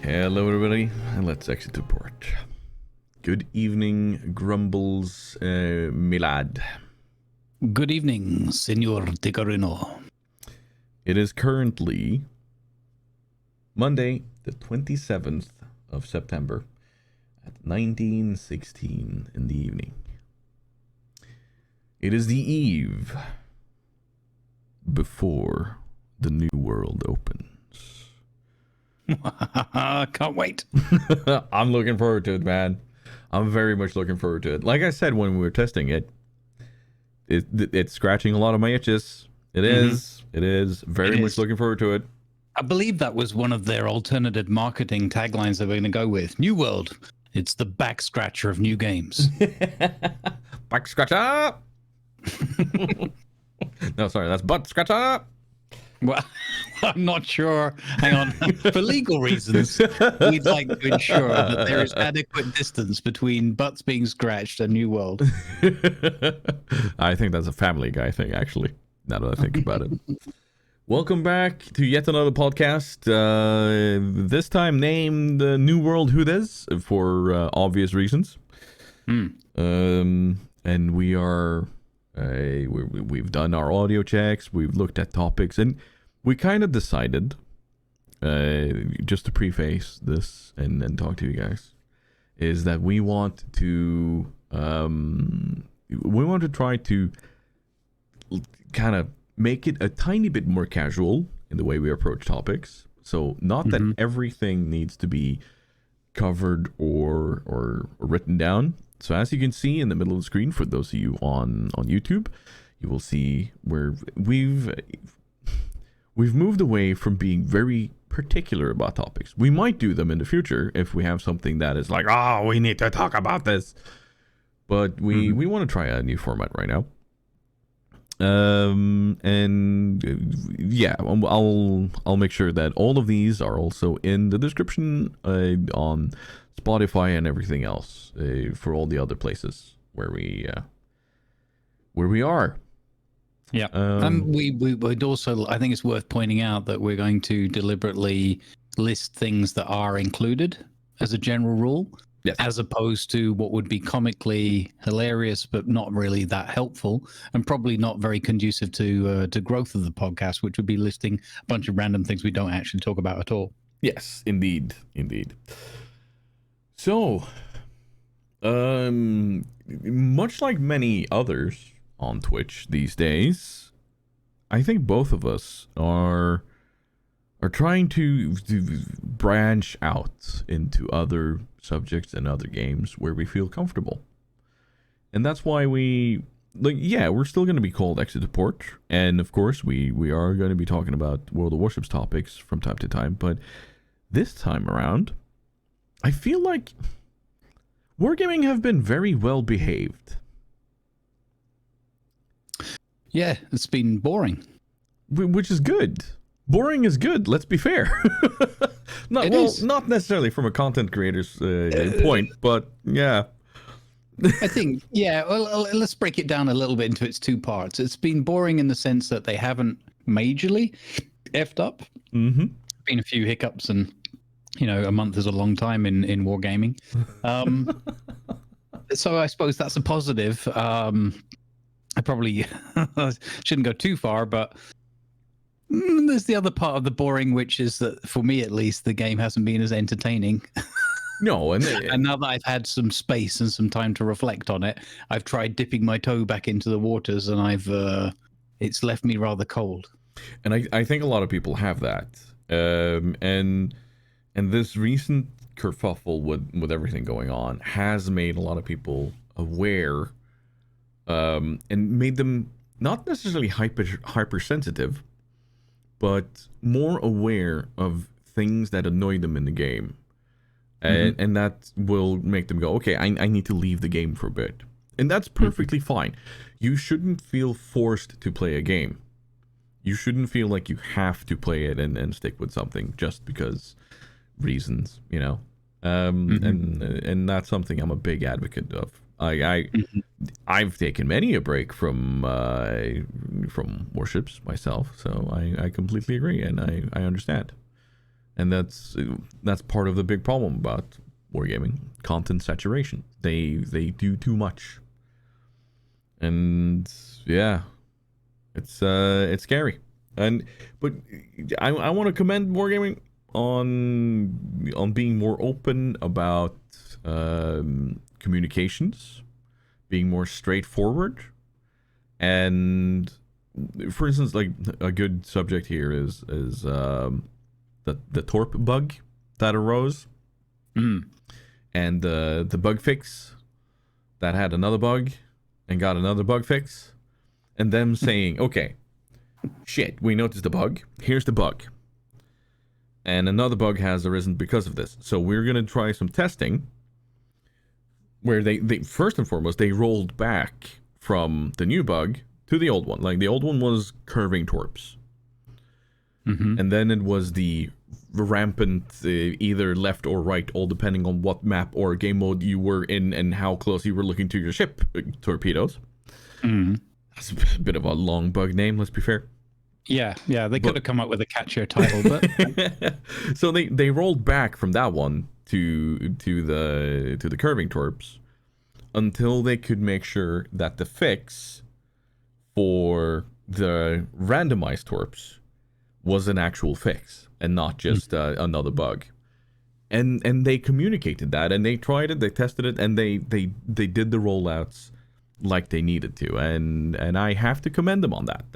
Hello everybody, and let's exit to port. Good evening, Grumbles, Milad. Good evening, Senor Ticarino. It is currently Monday, the 27th of September at 19:16 in the evening. It is the eve before the new world opens. Can't wait. I'm looking forward to it, man. I'm very much looking forward to it. Like I said when we were testing it, it's scratching a lot of my itches. It is very much looking forward to it. I believe that was one of their alternative marketing taglines that we're going to go with. New World. It's the back scratcher of new games. Back scratcher. No, sorry, that's butt scratcher. Well, I'm not sure. Hang on. For legal reasons, we'd like to ensure that there is adequate distance between butts being scratched and New World. I think that's a Family Guy thing, actually, now that I think about it. Welcome back to yet another podcast. This time named New World Who This for obvious reasons. And we are we've done our audio checks, we've looked at topics, and we kind of decided, just to preface this and then talk to you guys, is that we want to try to kind of make it a tiny bit more casual in the way we approach topics. So not that everything needs to be covered or written down. So as you can see in the middle of the screen, for those of you on YouTube, you will see where we've moved away from being very particular about topics. We might do them in the future if we have something that is like, oh, we need to talk about this. But we want to try a new format right now. And yeah, I'll make sure that all of these are also in the description on Spotify and everything else for all the other places where we are. Yeah. We would also, I think it's worth pointing out that we're going to deliberately list things that are included as a general rule. Yes. As opposed to what would be comically hilarious, but not really that helpful, and probably not very conducive to growth of the podcast, which would be listing a bunch of random things we don't actually talk about at all. Yes, indeed. So, much like many others on Twitch these days, I think both of us are trying to branch out into other subjects and other games where we feel comfortable. And that's why we're still going to be called Exit to Port, and of course we are going to be talking about World of Warships topics from time to time, but this time around I feel like Wargaming have been very well behaved. Yeah, it's been boring. Which is good. Boring is good, let's be fair. Not necessarily from a content creator's point, but yeah. I think, yeah, well, let's break it down a little bit into its two parts. It's been boring in the sense that they haven't majorly effed up. Been a few hiccups, and, you know, a month is a long time in wargaming. So I suppose that's a positive. I probably shouldn't go too far, but there's the other part of the boring, which is that, for me at least, the game hasn't been as entertaining. No, and now that I've had some space and some time to reflect on it, I've tried dipping my toe back into the waters, and it's left me rather cold. And I think a lot of people have that. And this recent kerfuffle with everything going on has made a lot of people aware, and made them not necessarily hypersensitive, but more aware of things that annoy them in the game. And that will make them go, okay, I need to leave the game for a bit. And that's perfectly fine. You shouldn't feel forced to play a game. You shouldn't feel like you have to play it and stick with something just because reasons, you know. And that's something I'm a big advocate of. I've taken many a break from warships myself, so I completely agree, and I understand. And that's part of the big problem about wargaming: content saturation. They do too much, and yeah, it's scary. But I want to commend wargaming on being more open about communications, being more straightforward, and for instance, like a good subject here is the torp bug that arose, and the bug fix that had another bug and got another bug fix, and them saying, okay, shit, we noticed the bug, here's the bug, and another bug has arisen because of this, so we're gonna try some testing where they first and foremost they rolled back from the new bug to the old one. Like, the old one was curving torps, and then it was the rampant either left or right, all depending on what map or game mode you were in and how close you were looking to your ship, torpedoes. That's a bit of a long bug name, let's be fair. Yeah, they could have come up with a catchier title, but so they rolled back from that one to the curving torps until they could make sure that the fix for the randomized torps was an actual fix and not just another bug. And they communicated that, and they tried it, they tested it, and they did the rollouts like they needed to, and I have to commend them on that.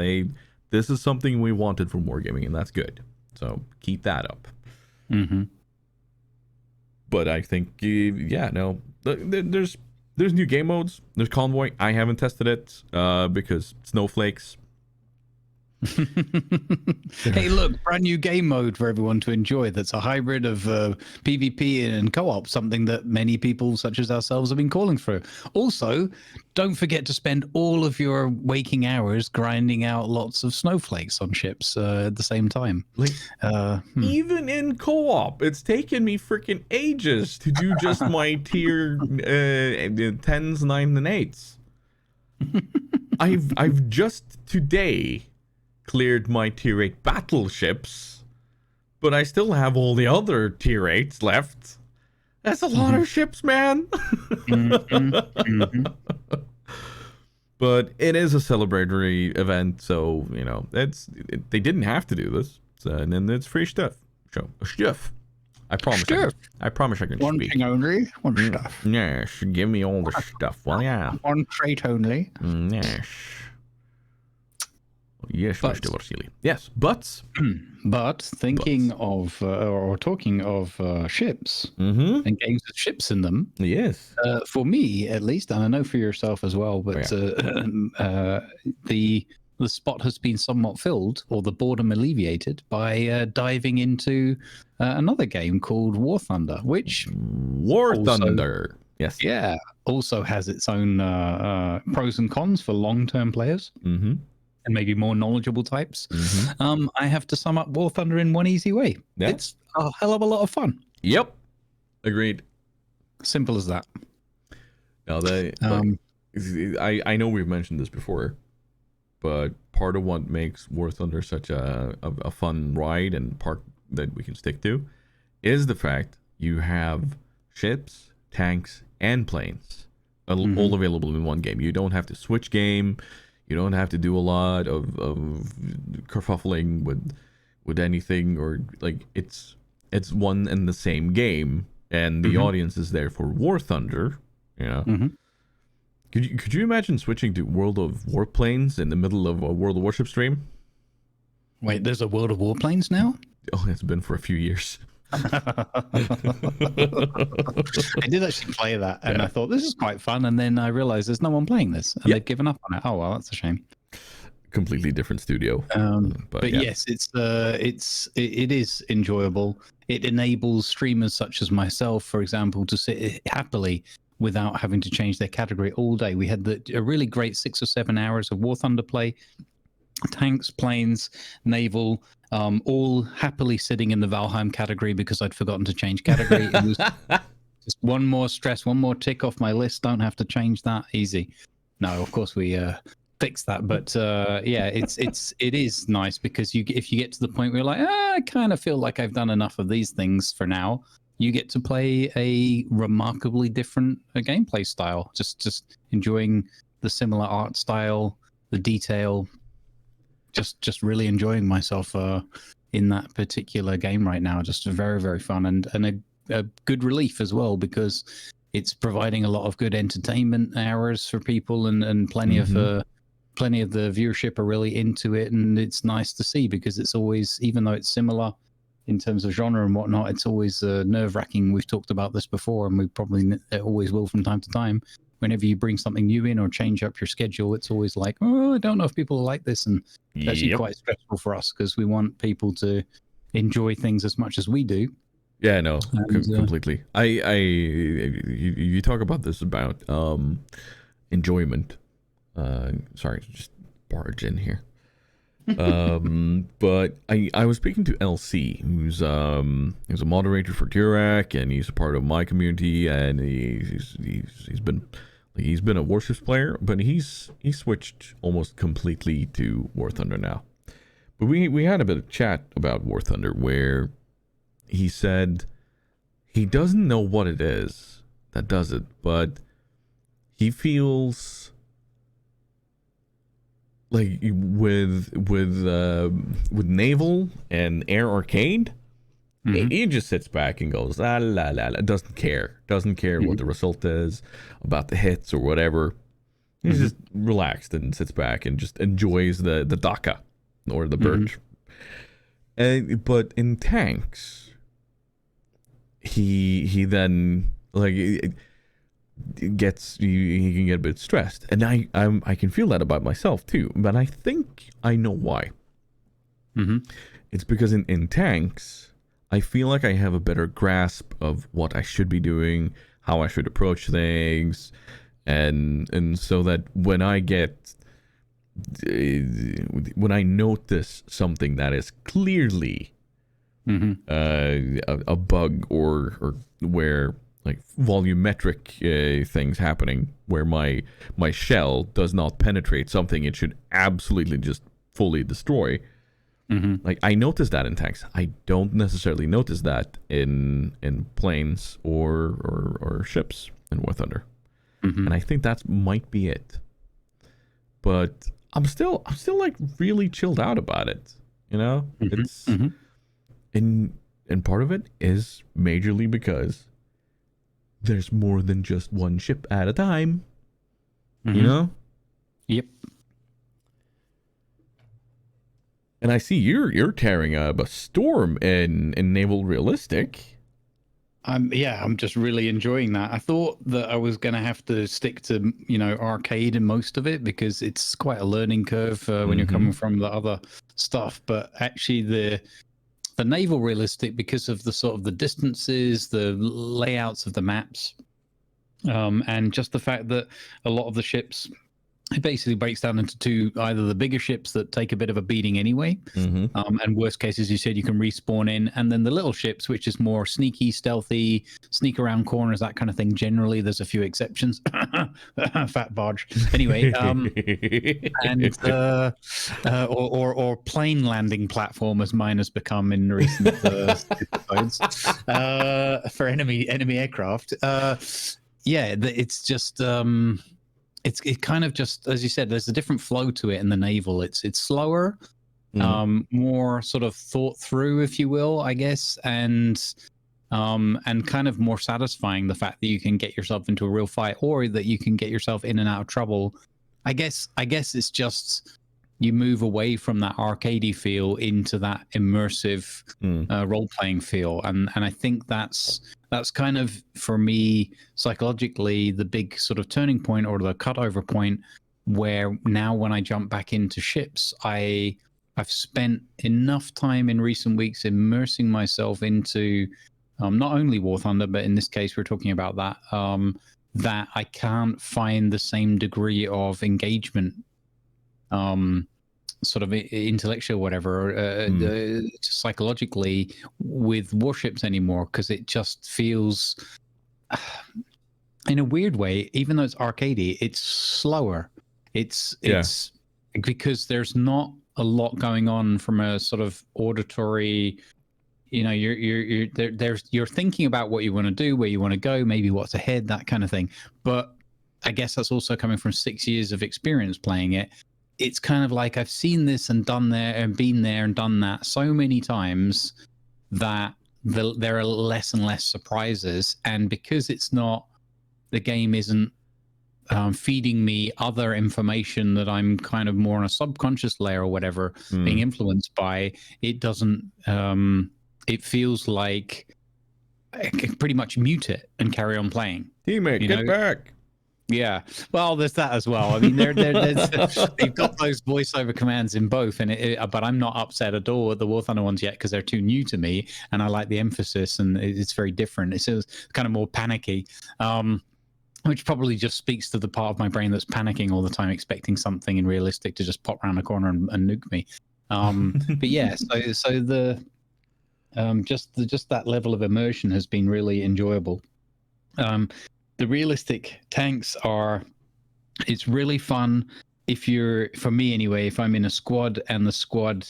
This is something we wanted from wargaming, and that's good. So keep that up. But I think, there's new game modes. There's Convoy. I haven't tested it because snowflakes. Hey, look, brand new game mode for everyone to enjoy. That's a hybrid of PvP and co-op, something that many people such as ourselves have been calling for. Also, don't forget to spend all of your waking hours grinding out lots of snowflakes on ships at the same time. Like, even in co-op, it's taken me freaking ages to do just my tier 10s, 9s, and 8s. I've just today cleared my tier 8 battleships, but I still have all the other tier 8s left. That's a lot of ships, man. But it is a celebratory event, so they didn't have to do this, and then it's free stuff. Stuff. I promise. I promise I can one speak. Thing only, one stuff. Yes, give me all the stuff. Well, yeah. One trait only. Yes. Yes, Mr. Varsili. Yes, but thinking of or talking of ships and games with ships in them. Yes. For me, at least, and I know for yourself as well, but the spot has been somewhat filled, or the boredom alleviated, by diving into another game called War Thunder, which Thunder. Yes. Yeah, also has its own pros and cons for long-term players. And maybe more knowledgeable types. I have to sum up War Thunder in one easy way. Yeah. It's a hell of a lot of fun. Yep. Agreed. Simple as that. Now, I know we've mentioned this before, but part of what makes War Thunder such a fun ride and part that we can stick to is the fact you have ships, tanks, and planes all available in one game. You don't have to switch game. You don't have to do a lot of kerfuffling with anything, or like it's one and the same game, and the audience is there for War Thunder. Could you imagine switching to World of Warplanes in the middle of a World of Warship stream? Wait, there's a World of Warplanes now? Oh, it's been for a few years. I did actually play that, and I thought this is quite fun, and then I realized there's no one playing this, and they've given up on it. Oh well, that's a shame. Completely different studio. But yes, it is enjoyable. It enables streamers such as myself, for example, to sit happily without having to change their category all day. We had a really great 6 or 7 hours of War Thunder play. Tanks, planes, naval, all happily sitting in the Valheim category because I'd forgotten to change category. It was just one more stress, one more tick off my list. Don't have to change that. Easy. No, of course we fix that. But yeah, it is nice because if you get to the point where you're like, I kind of feel like I've done enough of these things for now, you get to play a remarkably different gameplay style. Just enjoying the similar art style, the detail. Just really enjoying myself in that particular game right now. Just very, very fun and a good relief as well, because it's providing a lot of good entertainment hours for people, and plenty of the viewership are really into it, and it's nice to see, because it's always, even though it's similar in terms of genre and whatnot, it's always nerve-wracking. We've talked about this before, and we probably always will from time to time. Whenever you bring something new in or change up your schedule, it's always like, oh, I don't know if people like this, and it's actually quite stressful for us, because we want people to enjoy things as much as we do. Yeah, no, completely. You talk about this about enjoyment. Sorry, just barge in here. But I was speaking to LC, who's a moderator for Durac, and he's a part of my community, and he's been a Warships player, but he's switched almost completely to War Thunder now. But we had a bit of chat about War Thunder, where he said he doesn't know what it is that does it, but he feels like with naval and air arcade, he just sits back and goes la la la la, doesn't care what the result is about the hits or whatever. He's just relaxed and sits back and just enjoys the Daka or the birch. But in tanks, he then like gets he can get a bit stressed, and I can feel that about myself too, but I think I know why. It's because in tanks, I feel like I have a better grasp of what I should be doing, how I should approach things, and so that when I notice something that is clearly a bug or where like volumetric things happening, where my shell does not penetrate something it should absolutely just fully destroy. Like I notice that in tanks. I don't necessarily notice that in planes or ships in War Thunder, and I think that might be it. But I'm still like really chilled out about it. You know, it's and part of it is majorly because there's more than just one ship at a time. You know? Yep. And I see you're tearing up a storm in Naval Realistic. I'm just really enjoying that. I thought that I was going to have to stick to, arcade in most of it, because it's quite a learning curve when you're coming from the other stuff. But actually the Naval Realistic, because of the sort of the distances, the layouts of the maps, and just the fact that a lot of the ships, it basically breaks down into two, either the bigger ships that take a bit of a beating anyway, and worst case, as you said, you can respawn in, and then the little ships, which is more sneaky, stealthy, sneak around corners, that kind of thing. Generally, there's a few exceptions. Fat barge. Anyway, and or plane landing platform, as mine has become in recent episodes, for enemy aircraft. It's just. It kind of just, as you said, there's a different flow to it in the naval. It's slower, more sort of thought through, if you will, I guess, and kind of more satisfying, the fact that you can get yourself into a real fight, or that you can get yourself in and out of trouble. I guess it's just you move away from that arcadey feel into that immersive role-playing feel, and I think that's kind of, for me, psychologically, the big sort of turning point, or the cutover point, where now when I jump back into ships, I've spent enough time in recent weeks immersing myself into not only War Thunder, but in this case we're talking about that, that I can't find the same degree of engagement, sort of intellectual, whatever, psychologically, with warships anymore, because it just feels, in a weird way, even though it's arcadey, it's slower. It's because there's not a lot going on from a sort of auditory. You're thinking about what you want to do, where you want to go, maybe what's ahead, that kind of thing. But I guess that's also coming from 6 years of experience playing it. It's kind of like I've seen this and done there and been there and done that so many times that there are less and less surprises. And because the game isn't feeding me other information that I'm kind of more on a subconscious layer or whatever being influenced by, it doesn't. It feels like I can pretty much mute it and carry on playing. Teammate, get back. Yeah, well, there's that as well. I mean, they've got those voiceover commands in both, but I'm not upset at all with the War Thunder ones yet because they're too new to me, and I like the emphasis, and it's very different. It's kind of more panicky, which probably just speaks to the part of my brain that's panicking all the time, expecting something unrealistic to just pop around the corner and nuke me. But yeah, so the just that level of immersion has been really enjoyable. The realistic tanks it's really fun for me anyway, if I'm in a squad and the squad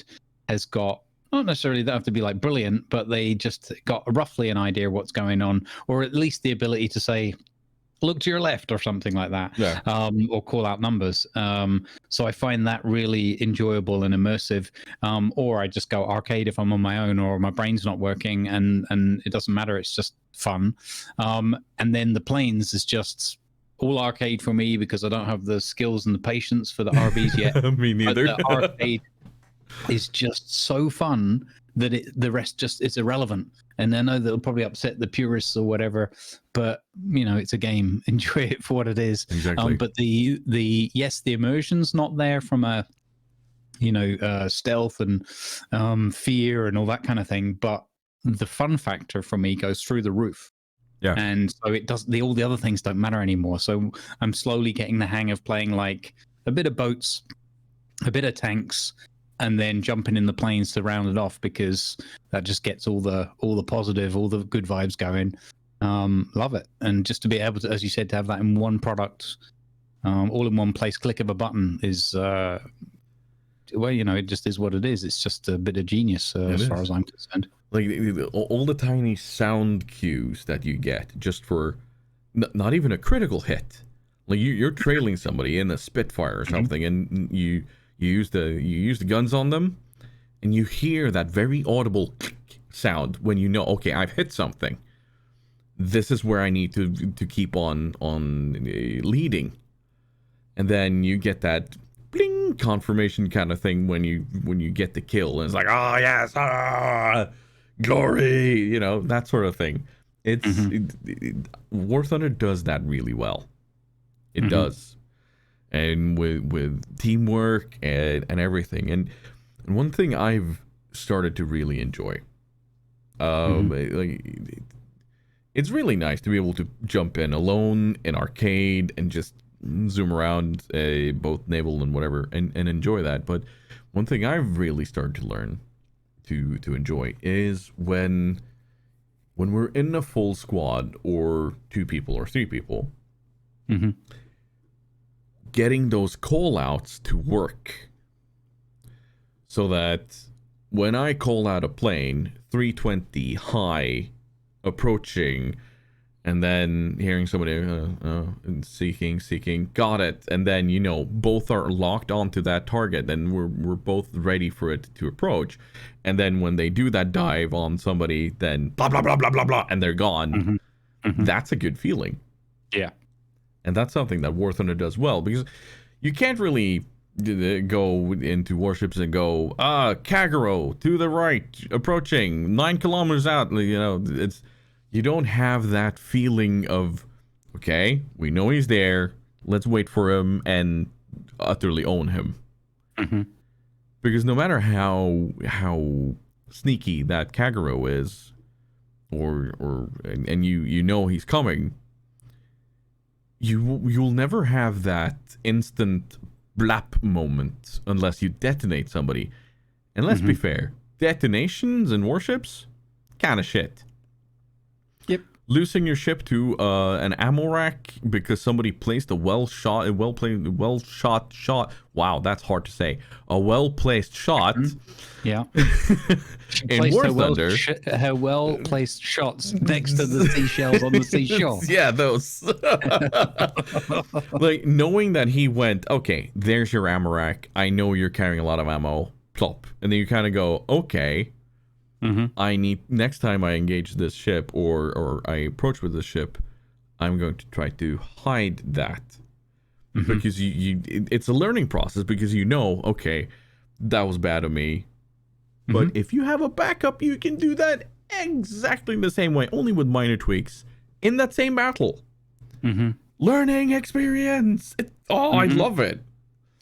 has got, not necessarily they have to be like brilliant, but they just got roughly an idea of what's going on, or at least the ability to say, look to your left or something like that, or call out numbers. So I find that really enjoyable and immersive. Or I just go arcade if I'm on my own or my brain's not working, and it doesn't matter. It's just fun. And then the planes is just all arcade for me because I don't have the skills and the patience for the RBs yet. Me neither. But the arcade is just so fun that the rest just is irrelevant. And I know that it'll probably upset the purists or whatever, but it's a game. Enjoy it for what it is. Exactly. But the immersion's not there from a stealth and fear and all that kind of thing. But the fun factor for me goes through the roof. Yeah. And so it does. All the other things don't matter anymore. So I'm slowly getting the hang of playing like a bit of boats, a bit of tanks, and then jumping in the planes to round it off, because that just gets all the positive, all the good vibes going. Love it. And just to be able to, as you said, to have that in one product, all in one place, click of a button is, it just is what it is. It's just a bit of genius as far as I'm concerned. Like all the tiny sound cues that you get just for not even a critical hit. Like you're trailing somebody in a Spitfire or something, and you use the guns on them, and you hear that very audible click sound when you know, okay, I've hit something. This is where I need to keep on leading, and then you get that bling confirmation kind of thing when you get the kill, and it's like, oh yes, glory, that sort of thing. It's War Thunder does that really well. It does. And with teamwork and everything, and one thing I've started to really enjoy, it's really nice to be able to jump in alone in arcade and just zoom around both naval and whatever and enjoy that. But one thing I've really started to learn to enjoy is when we're in a full squad or 2 people or 3 people. Getting those call outs to work, so that when I call out a plane 320 high approaching, and then hearing somebody seeking, got it, and then both are locked onto that target, and we're both ready for it to approach, and then when they do that dive on somebody, then blah blah blah blah blah blah, and they're gone. That's a good feeling. Yeah. And that's something that War Thunder does well, because you can't really go into warships and go, Kagero to the right, approaching 9 kilometers out. You don't have that feeling of, okay, we know he's there, let's wait for him and utterly own him. Because no matter how sneaky that Kagero is, and you know he's coming, you'll never have that instant blap moment unless you detonate somebody. And let's be fair, detonations in warships, kind of shit. Yep. losing your ship to an ammo rack because somebody placed a well-shot. Wow, that's hard to say. A well-placed shot. Yeah. In War Thunder. Her well-placed shots next to the seashells on the seashore. Yeah, those. Like, knowing that he went, okay, there's your ammo rack. I know you're carrying a lot of ammo. Plop. And then you kind of go, okay. I need, next time I engage this ship or I approach with this ship, I'm going to try to hide that. Because it's a learning process, because you know, okay, that was bad of me. But if you have a backup, you can do that exactly the same way, only with minor tweaks in that same battle. Learning experience. I love it.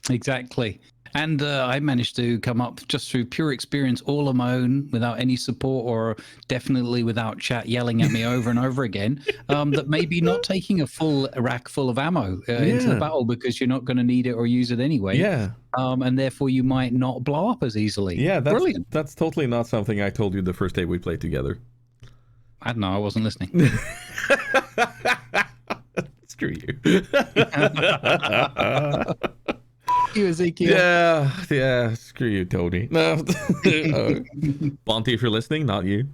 Exactly. And I managed to come up just through pure experience all on my own without any support, or definitely without chat yelling at me over and over again, that maybe not taking a full rack full of ammo into the battle, because you're not going to need it or use it anyway. Yeah. And therefore you might not blow up as easily. Yeah, Brilliant. That's totally not something I told you the first day we played together. I don't know. I wasn't listening. Screw you. You, Ezekiel. Yeah. Screw you, Tony. No, Bonte, if you're listening, not you.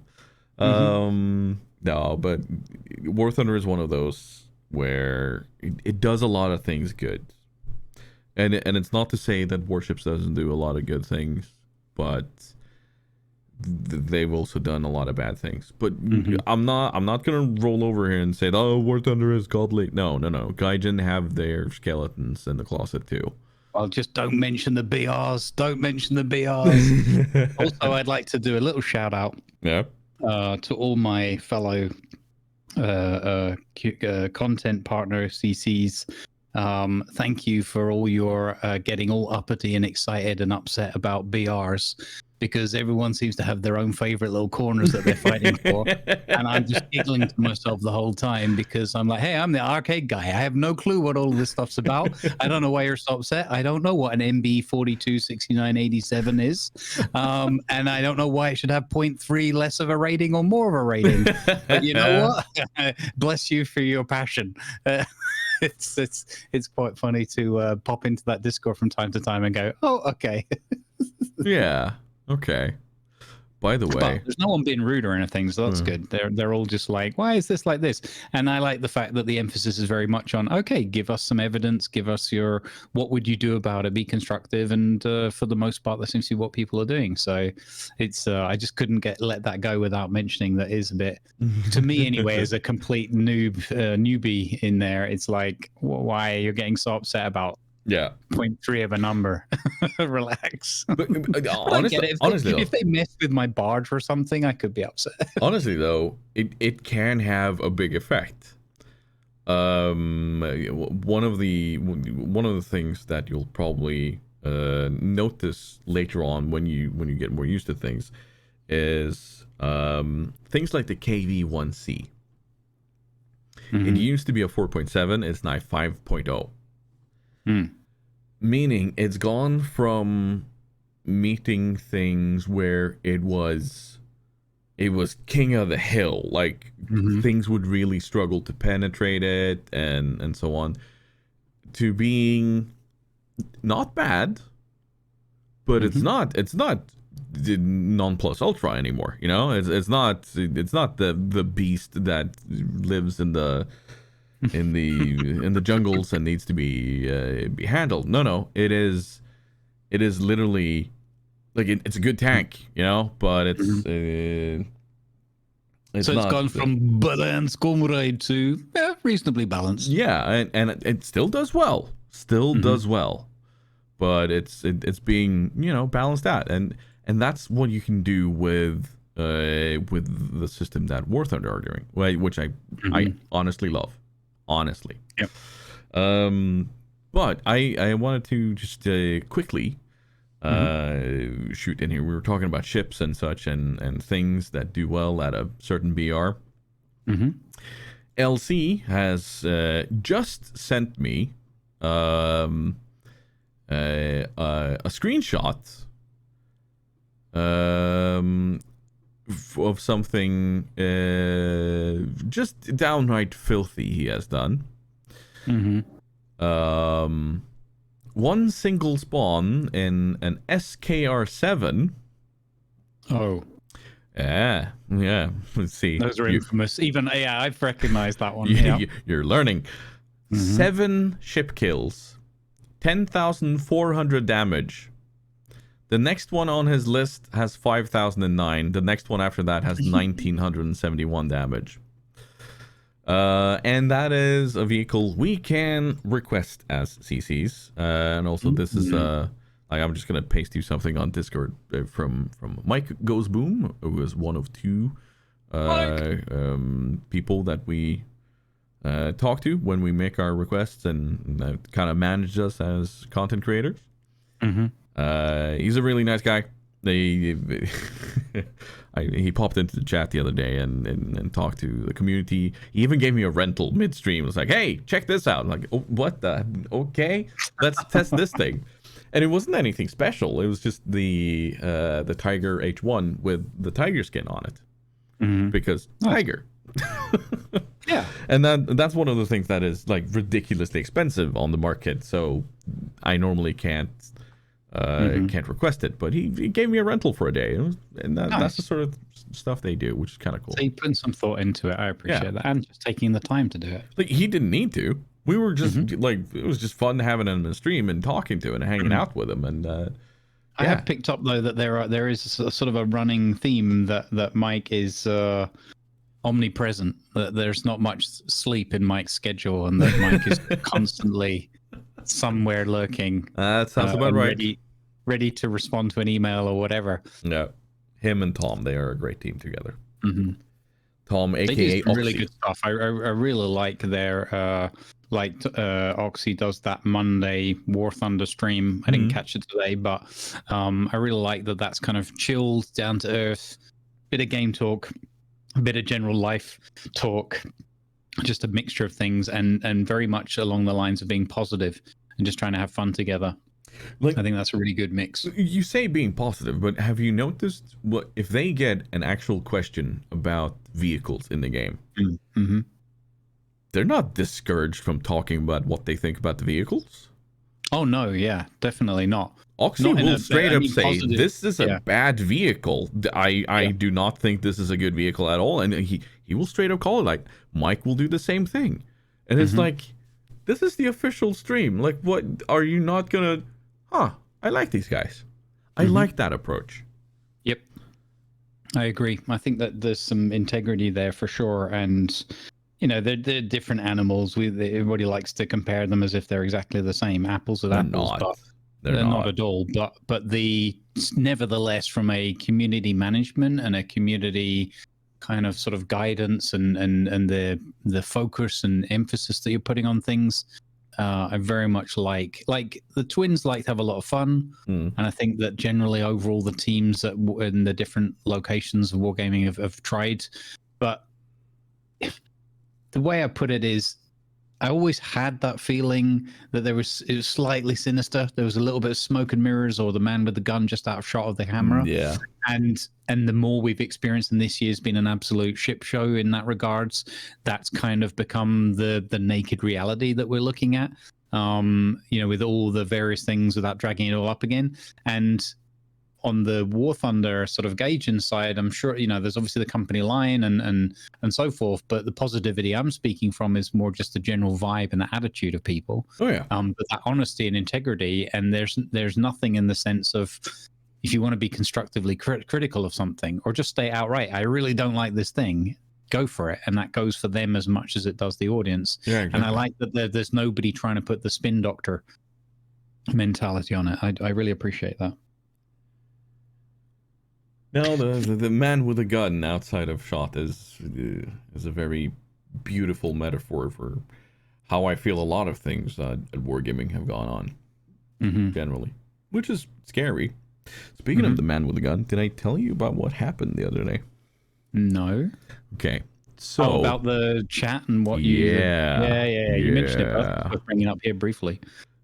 No, but War Thunder is one of those where it does a lot of things good, and it's not to say that Warships doesn't do a lot of good things, but they've also done a lot of bad things. But I'm not gonna roll over here and say, oh, War Thunder is godly. No. Gaijin have their skeletons in the closet too. Well, just don't mention the BRs. Don't mention the BRs. Also, I'd like to do a little shout out to all my fellow content partner CCs. Thank you for all your getting all uppity and excited and upset about BRs, because everyone seems to have their own favorite little corners that they're fighting for. And I'm just giggling to myself the whole time, because I'm like, hey, I'm the arcade guy. I have no clue what all of this stuff's about. I don't know why you're so upset. I don't know what an MB 426987 is. And I don't know why it should have 0.3 less of a rating or more of a rating. But you know what? Bless you for your passion. It's quite funny to pop into that Discord from time to time and go, oh, okay. Yeah. Okay. By the way, but there's no one being rude or anything, so that's good. They're all just like, why is this like this? And I like the fact that the emphasis is very much on, okay, give us some evidence, give us your, what would you do about it, be constructive, and for the most part, that seems to be what people are doing. So it's I just couldn't let that go without mentioning that is a bit, to me anyway, as a complete newbie in there. It's like, why you're getting so upset about 0.3 of a number. Relax. But honestly, if they messed with my barge or something, I could be upset. Honestly, though, it can have a big effect. One of the things that you'll probably notice later on when you get more used to things is things like the KV-1C. It used to be a 4.7. It's now 5.0. Meaning it's gone from meeting things where it was king of the hill, like things would really struggle to penetrate it and so on, to being not bad, but it's not the non plus ultra anymore. You know, it's not the beast that lives in the jungles and needs to be handled. No, it is literally like it's a good tank, you know, but it's so it's gone from balanced comrade to reasonably balanced. Yeah, and it still does well, does well, but it's being, you know, balanced out, and that's what you can do with the system that War Thunder are doing, which I honestly love. Honestly. Yep. But I wanted to just quickly shoot in here. We were talking about ships and such and things that do well at a certain BR. LC has just sent me a screenshot of something just downright filthy he has done. One single spawn in an SKR7. Oh. Yeah. Let's see. Those are infamous. Even, I've recognized that one. Yeah. You're learning. 7 ship kills. 10,400 damage. The next one on his list has 5,009. The next one after that has 1,971 damage. And that is a vehicle we can request as CCs. And also this is I'm just gonna paste you something on Discord from Mike Goes Boom, who is one of 2 people that we talk to when we make our requests and kind of manage us as content creators. He's a really nice guy. He popped into the chat the other day and talked to the community. He even gave me a rental midstream. It was like, hey, check this out. I'm like, oh, what the? Okay, let's test this thing. And it wasn't anything special. It was just the Tiger H1 with the tiger skin on it. Because tiger. Yeah. And that's one of the things that is like ridiculously expensive on the market. So I normally can't request it, but he gave me a rental for a day, and that's the sort of stuff they do, which is kind of cool. So you put some thought into it. I appreciate that, and just taking the time to do it. Like, he didn't need to. We were just like, it was just fun having him in the stream and talking to him and hanging out with him. And I have picked up though that there is a sort of a running theme that Mike is omnipresent. That there's not much sleep in Mike's schedule, and that Mike is constantly somewhere lurking. That sounds about right. Ready to respond to an email or whatever. No, him and Tom, they are a great team together. Tom, aka they do some Oxy. really good stuff. I really like their Oxy does that Monday War Thunder stream. I didn't catch it today, but I really like that. That's kind of chilled, down to earth, bit of game talk, a bit of general life talk, just a mixture of things, and very much along the lines of being positive and just trying to have fun together. Like, I think that's a really good mix. You say being positive, but have you noticed what if they get an actual question about vehicles in the game? They're not discouraged from talking about what they think about the vehicles. Oh no, yeah, definitely not. Oxy will straight up say, positive, this is a bad vehicle. I do not think this is a good vehicle at all. And he will straight up call it. Like, Mike will do the same thing. And it's like, this is the official stream. Like, what, are you not gonna... I like these guys. I like that approach. Yep. I agree. I think that there's some integrity there for sure. And, you know, they're different animals. Everybody likes to compare them as if they're exactly the same. Apples with apples. But they're not at all. But nevertheless, from a community management and a community kind of sort of guidance and the focus and emphasis that you're putting on things, I very much like the twins like to have a lot of fun, and I think that generally overall the teams that in the different locations of wargaming have tried, but the way I put it is I always had that feeling that it was slightly sinister. There was a little bit of smoke and mirrors, or the man with the gun just out of shot of the camera. Yeah. And the more we've experienced, and this year's been an absolute ship show in that regards, that's kind of become the naked reality that we're looking at. You know, with all the various things without dragging it all up again. And on the War Thunder sort of gauging side, I'm sure, you know, there's obviously the company line and so forth, but the positivity I'm speaking from is more just the general vibe and the attitude of people. Oh yeah. But that honesty and integrity, and there's nothing in the sense of, if you want to be constructively critical of something, or just stay outright, I really don't like this thing, go for it. And that goes for them as much as it does the audience. Yeah, exactly. And I like that there's nobody trying to put the spin doctor mentality on it. I really appreciate that. No, the man with a gun outside of shot is a very beautiful metaphor for how I feel a lot of things at wargaming have gone on, generally, which is scary. Speaking of the man with the gun, did I tell you about what happened the other day? No. Okay, so about the chat and what you... Yeah. You mentioned it, but I was bringing it up here briefly.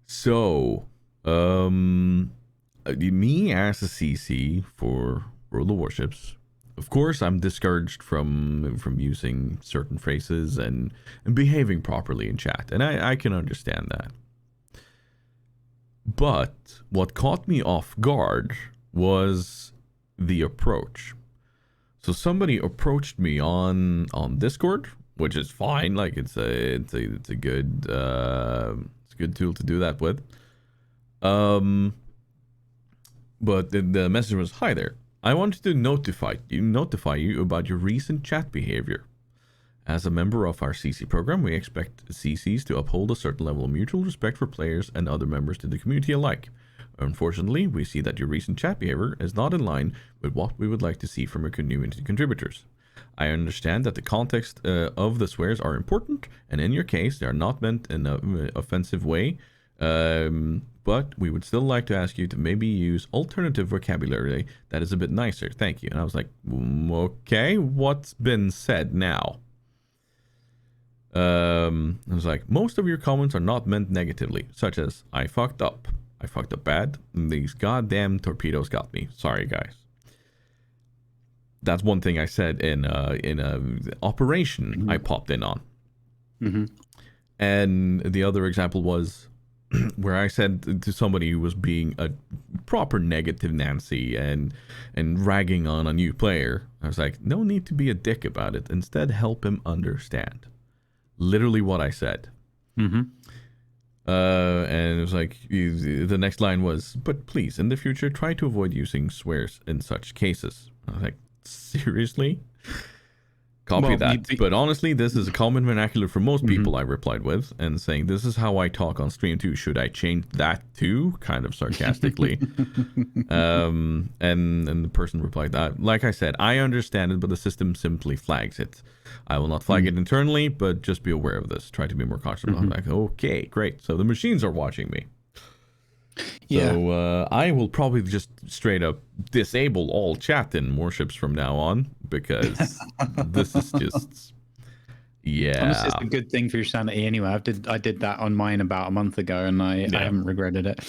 So, me as a CC for World of Warships Of course, I'm discouraged from using certain phrases and behaving properly in chat, and I can understand that. But what caught me off guard was the approach. So somebody approached me on Discord, which is fine. Like it's a good tool to do that with. But the message was, "Hi there. I wanted to notify you about your recent chat behavior. As a member of our CC program, we expect CCs to uphold a certain level of mutual respect for players and other members to the community alike. Unfortunately, we see that your recent chat behavior is not in line with what we would like to see from our community contributors. I understand that the context of the swears are important, and in your case, they are not meant in an offensive way. But we would still like to ask you to maybe use alternative vocabulary that is a bit nicer. Thank you." And I was like, okay, what's been said now? I was like, "Most of your comments are not meant negatively, such as, I fucked up bad, and these goddamn torpedoes got me. Sorry, guys." That's one thing I said in a operation I popped in on. And the other example was where I said to somebody who was being a proper negative Nancy and ragging on a new player, I was like, "No need to be a dick about it. Instead, help him understand." Literally what I said. And it was like, the next line was, "But please, in the future, try to avoid using swears in such cases." I was like, seriously? Copy that. But honestly, this is a common vernacular for most people, I replied with, and saying, "This is how I talk on stream too. Should I change that too?" Kind of sarcastically. And the person replied that, "Like I said, I understand it, but the system simply flags it. I will not flag it internally, but just be aware of this. Try to be more cautious." I'm like, okay, great. So the machines are watching me. Yeah. So I will probably just straight up disable all chat in warships from now on, because this is just, yeah. Honestly, it's a good thing for your sanity anyway. I did that on mine about a month ago, and I haven't regretted it.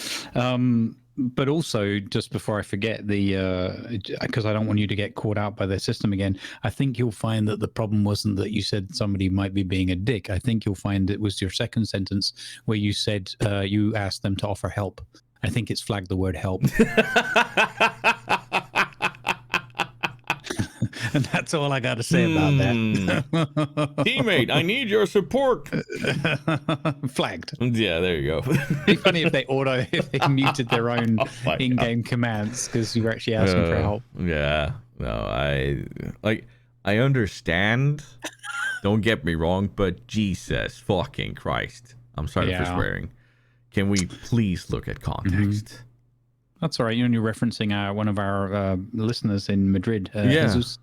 But also, just before I forget, because I don't want you to get caught out by their system again, I think you'll find that the problem wasn't that you said somebody might be being a dick. I think you'll find it was your second sentence where you said you asked them to offer help. I think it's flagged the word help. And that's all I got to say about that. Teammate, I need your support. Flagged. Yeah, there you go. It'd be funny if they muted their own in-game commands because you were actually asking for help. Yeah. No, I understand. Don't get me wrong, but Jesus fucking Christ. I'm sorry for swearing. Can we please look at context? That's all right. You're referencing one of our listeners in Madrid, Jesus.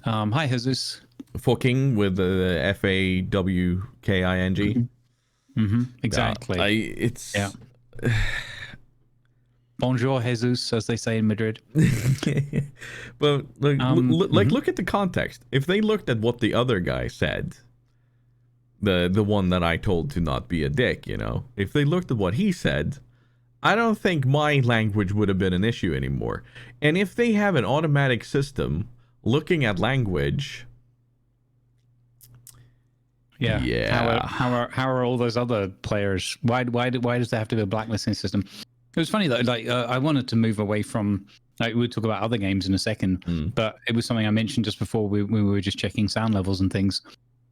Hi, Jesus. Fucking with the FAWKING. Exactly. Bonjour, Jesus, as they say in Madrid. But look at the context. If they looked at what the other guy said, the one that I told to not be a dick, if they looked at what he said, I don't think my language would have been an issue anymore. And if they have an automatic system looking at language, how are all those other players? Why does there have to be a blacklisting system? It was funny though. I wanted to move away from. We'll talk about other games in a second, but it was something I mentioned just before we were just checking sound levels and things.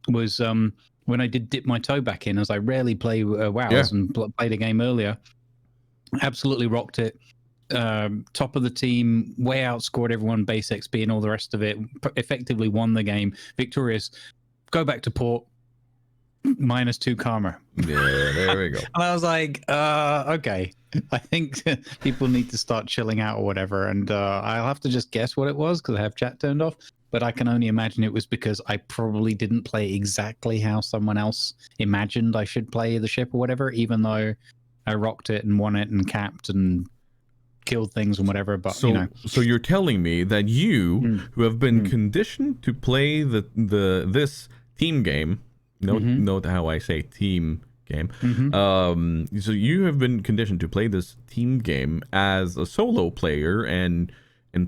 Was when I did dip my toe back in, as I rarely play WoWs and played a game earlier. Absolutely rocked it. Top of the team, way outscored everyone, base XP and all the rest of it. Effectively won the game, victorious. Go back to port, -2 karma. Yeah, there we go. And I was like, okay, I think people need to start chilling out or whatever. And I'll have to just guess what it was because I have chat turned off. But I can only imagine it was because I probably didn't play exactly how someone else imagined I should play the ship or whatever, even though I rocked it and won it and capped and killed things and whatever. But so you're telling me that you, who have been conditioned to play this team game, note how I say team game. So you have been conditioned to play this team game as a solo player and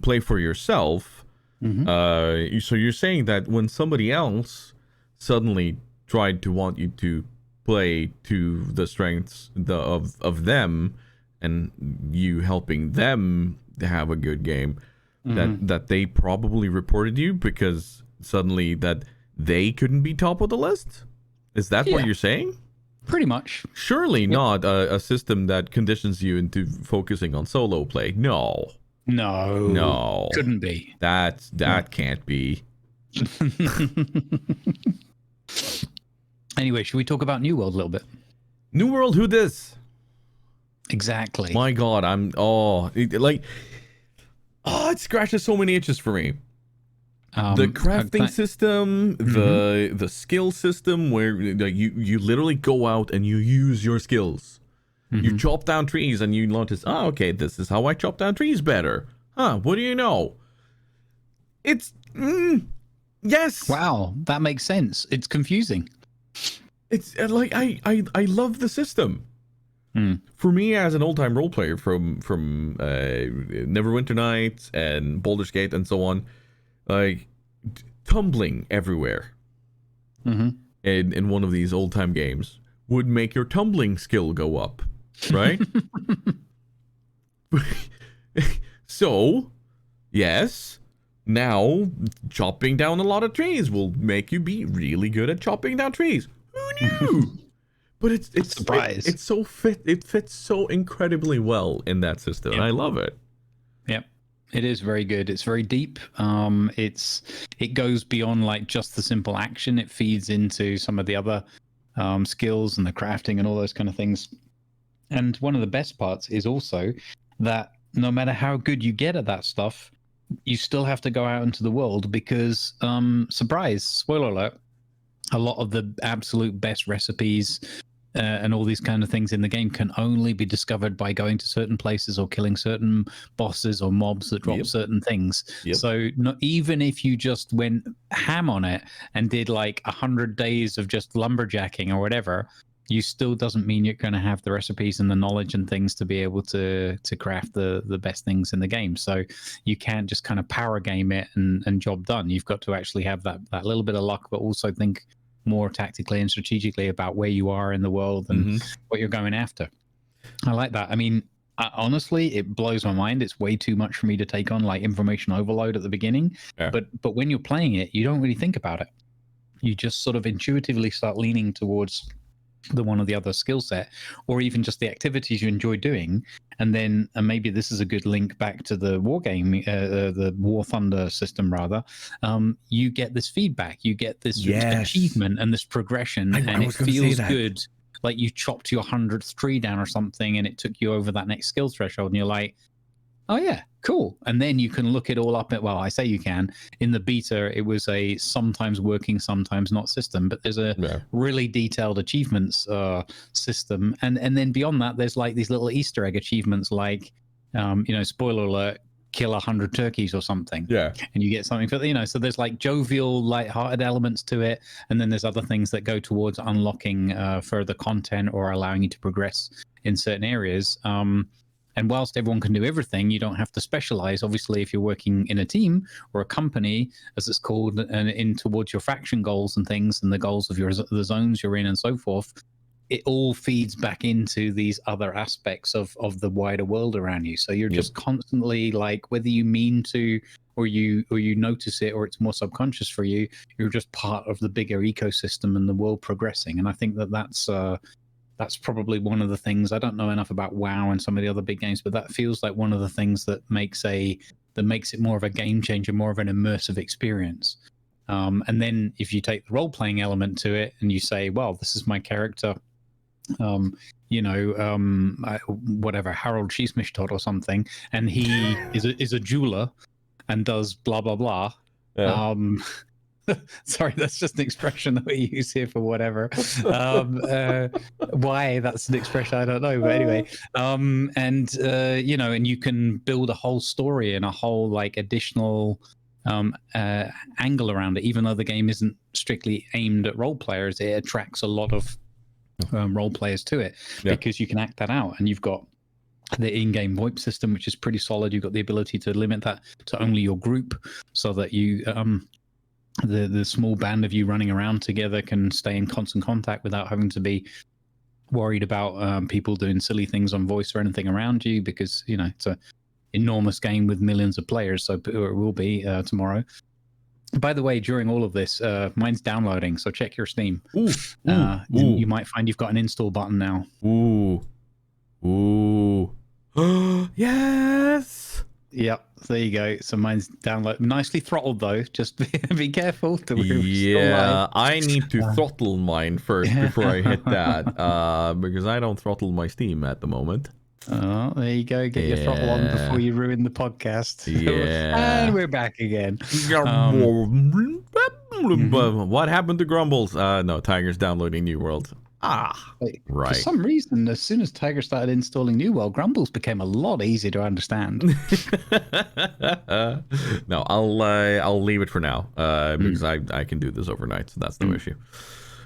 play for yourself. So you're saying that when somebody else suddenly tried to want you to play to the strengths of them, and you helping them to have a good game, that they probably reported you because suddenly that they couldn't be top of the list? Is that what you're saying? Pretty much. Surely not a system that conditions you into focusing on solo play. No. Couldn't be. That can't be. Anyway, should we talk about New World a little bit? New World, who this? Exactly. My God, it scratches so many itches for me. The crafting system, the skill system, where you literally go out and you use your skills. You chop down trees and you notice, okay, this is how I chop down trees better. What do you know? It's yes. Wow, that makes sense. It's confusing. It's like I love the system. For me, as an old-time role player from Neverwinter Nights and Baldur's Gate and so on, like tumbling everywhere in one of these old-time games would make your tumbling skill go up, right? So, yes, now chopping down a lot of trees will make you be really good at chopping down trees. Who knew? But it fits so incredibly well in that system. Yep. I love it. Yep. It is very good. It's very deep. It goes beyond like just the simple action. It feeds into some of the other skills and the crafting and all those kind of things. And one of the best parts is also that no matter how good you get at that stuff, you still have to go out into the world because, surprise, spoiler alert, a lot of the absolute best recipes and all these kind of things in the game can only be discovered by going to certain places or killing certain bosses or mobs that drop certain things. So not even if you just went ham on it and did like 100 days of just lumberjacking or whatever, you still doesn't mean you're going to have the recipes and the knowledge and things to be able to craft the best things in the game. So you can't just kind of power game it and job done. You've got to actually have that little bit of luck, but also think more tactically and strategically about where you are in the world and what you're going after. I like that. I mean, honestly, it blows my mind. It's way too much for me to take on, like information overload at the beginning. But when you're playing it, you don't really think about it. You just sort of intuitively start leaning towards the one or the other skill set, or even just the activities you enjoy doing. And then maybe this is a good link back to the war game, the War Thunder system rather. You get this feedback, you get this achievement and this progression, and it feels good. Like you chopped your 100th tree down or something and it took you over that next skill threshold and you're like, oh yeah, cool. And then you can look it all up. I say you can. In the beta, it was a sometimes working, sometimes not system, but there's a really detailed achievements system. And then beyond that, there's like these little Easter egg achievements like, spoiler alert, kill 100 turkeys or something. Yeah. And you get something for, so there's like jovial, lighthearted elements to it. And then there's other things that go towards unlocking further content or allowing you to progress in certain areas. And whilst everyone can do everything, you don't have to specialize. Obviously, if you're working in a team or a company, as it's called, and in towards your faction goals and things and the goals of the zones you're in and so forth, it all feeds back into these other aspects of the wider world around you. So you're just constantly like, whether you mean to or you notice it or it's more subconscious for you, you're just part of the bigger ecosystem and the world progressing. And I think that's probably one of the things. I don't know enough about WoW and some of the other big games, but that feels like one of the things that makes it more of a game changer, more of an immersive experience. And then if you take the role-playing element to it and you say, well, this is my character, whatever, Harold Cheesemichtot or something, and he is a jeweler and does blah, blah, blah. Yeah. Sorry, that's just an expression that we use here for whatever. Why that's an expression, I don't know. But anyway, and you can build a whole story and a whole like additional angle around it. Even though the game isn't strictly aimed at role players, it attracts a lot of role players to it because you can act that out. And you've got the in-game VoIP system, which is pretty solid. You've got the ability to limit that to only your group, so that you the small band of you running around together can stay in constant contact without having to be worried about people doing silly things on voice or anything around you, because it's a enormous game with millions of players. So it will be tomorrow. By the way, during all of this, mine's downloading, so check your Steam. Ooh, You might find you've got an install button now. Ooh. Yes. Yep, there you go. So mine's download nicely throttled though. Just be careful. Yeah, I need to throttle mine first before I hit that, because I don't throttle my Steam at the moment. Oh, there you go. Get your throttle on before you ruin the podcast. Yeah. And we're back again. What happened to Grumbles? No, Tiger's downloading New World. Right. For some reason, as soon as Tiger started installing New World, Grumbles became a lot easier to understand. No, I'll leave it for now, because I can do this overnight, so that's no issue.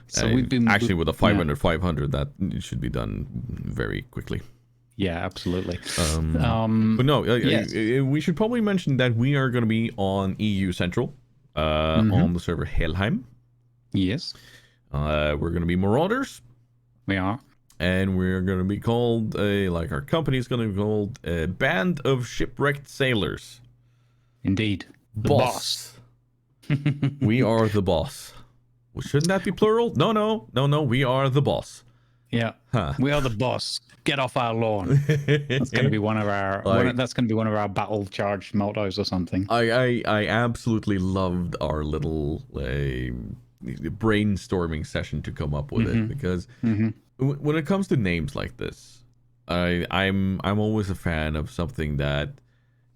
So we've been actually with a 500 that should be done very quickly. Yeah, absolutely. But no, we should probably mention that we are going to be on EU Central, on the server Helheim. Yes. We're going to be Marauders. We are. And we're going to be called, our company is going to be called a Band of Shipwrecked Sailors. Indeed. The boss. We are the boss. Well, shouldn't that be plural? No. We are the boss. Yeah. We are the boss. Get off our lawn. That's going to be one of our. That's going to be one of our battle charge mottos or something. I absolutely loved our little brainstorming session to come up with it, because when it comes to names like this, I'm always a fan of something that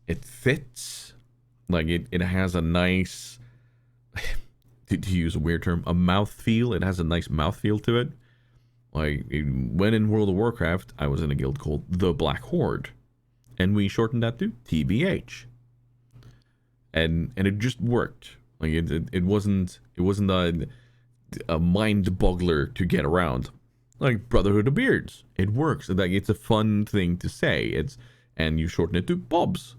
it fits, like it has a nice, to use a weird term, a mouthfeel. It has a nice mouthfeel to it. Like when in World of Warcraft, I was in a guild called the Black Horde, and we shortened that to TBH, and it just worked. Like it wasn't a mind boggler to get around. Like Brotherhood of Beards, it works. Like it's a fun thing to say. And you shorten it to Bobs.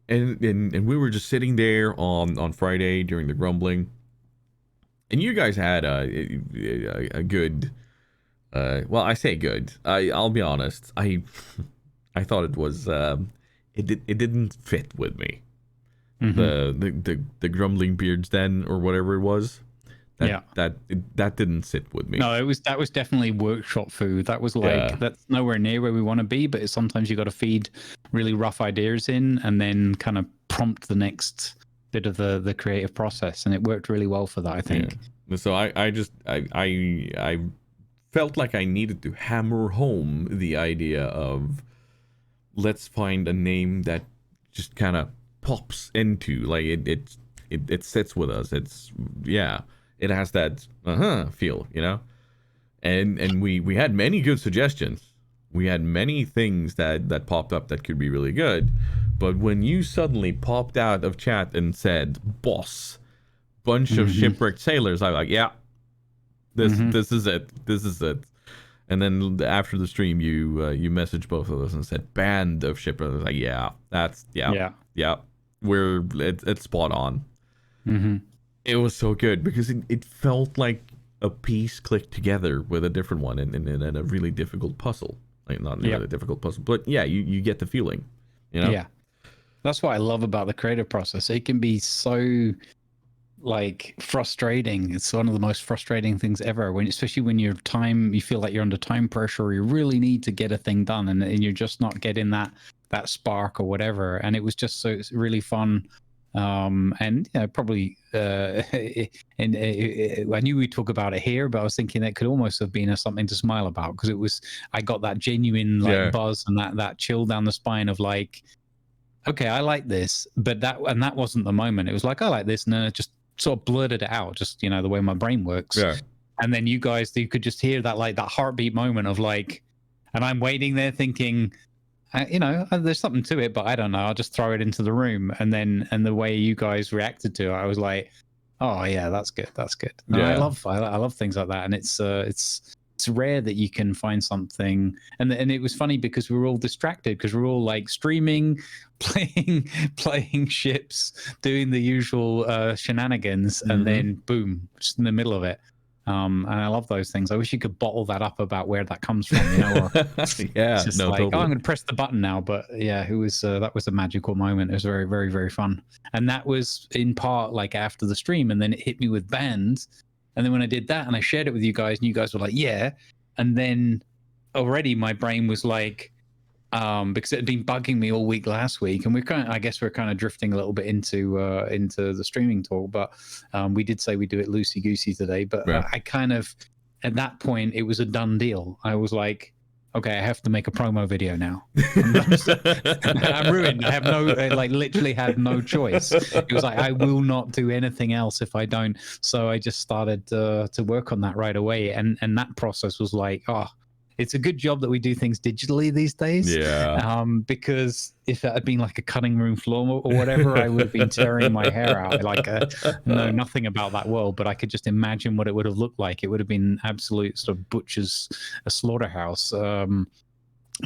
And we were just sitting there on Friday during the grumbling, and you guys had a good. Well, I say good. I'll be honest. I thought it was it didn't fit with me. The grumbling beards then, or whatever it was. That didn't sit with me. No, that was definitely workshop food. That was like that's nowhere near where we want to be. But sometimes you got to feed really rough ideas in, and then kind of prompt the next bit of the creative process, and it worked really well for that, I think. Yeah. So I felt like I needed to hammer home the idea of, let's find a name that just kind of pops into, like it sits with us. It has that feel, and we had many good suggestions. We had many things that popped up that could be really good, but when you suddenly popped out of chat and said boss, bunch of shipwrecked sailors, I was like, this is it. And then after the stream, you messaged both of us and said band of shipwrecked. I was like, yeah, it's spot on. It was so good because it felt like a piece clicked together with a different one in a really difficult puzzle. Like not really a difficult puzzle, but you get the feeling, Yeah, that's what I love about the creative process. It can be so frustrating. It's one of the most frustrating things ever, especially when you feel like you're under time pressure, or you really need to get a thing done, and you're just not getting that spark or whatever. And it was just it's really fun. And probably I knew we'd talk about it here, but I was thinking that could almost have been something to smile about, because I got that genuine buzz and that chill down the spine of like, okay, I like this, but that wasn't the moment. It was like, I like this, and then it just sort of blurted it out, just the way my brain works. And then you could just hear that that heartbeat moment of like, and I'm waiting there thinking, there's something to it, but I don't know, I'll just throw it into the room. And the way you guys reacted to it, I was like, oh yeah, that's good. I love things like that. And it's it's rare that you can find something. And it was funny because we were all distracted because we were all like streaming, playing ships, doing the usual shenanigans, and then boom, just in the middle of it. And I love those things. I wish you could bottle that up about where that comes from, you know? Or Yeah, it's just no, like, totally. oh, I'm going to press the button now. But yeah, it was that was a magical moment. It was very, very, very fun. And that was in part like after the stream, and then it hit me with bands. And then when I did that and I shared it with you guys, and you guys were like, yeah. And then already my brain was like, because it had been bugging me all week last week, and I guess we're kind of drifting a little bit into the streaming talk, but we did say we do it loosey goosey today. But Yeah. I kind of, at that point, it was a done deal. I was like, okay, I have to make a promo video now. I'm ruined. I have literally had no choice. It was like, I will not do anything else if I don't. So I just started to work on that right away, and that process was like, oh. It's a good job that we do things digitally these days. Yeah. Because if it had been like a cutting room floor or whatever, I would have been tearing my hair out. Like, know nothing about that world, but I could just imagine what it would have looked like. It would have been absolute sort of butcher's, a slaughterhouse.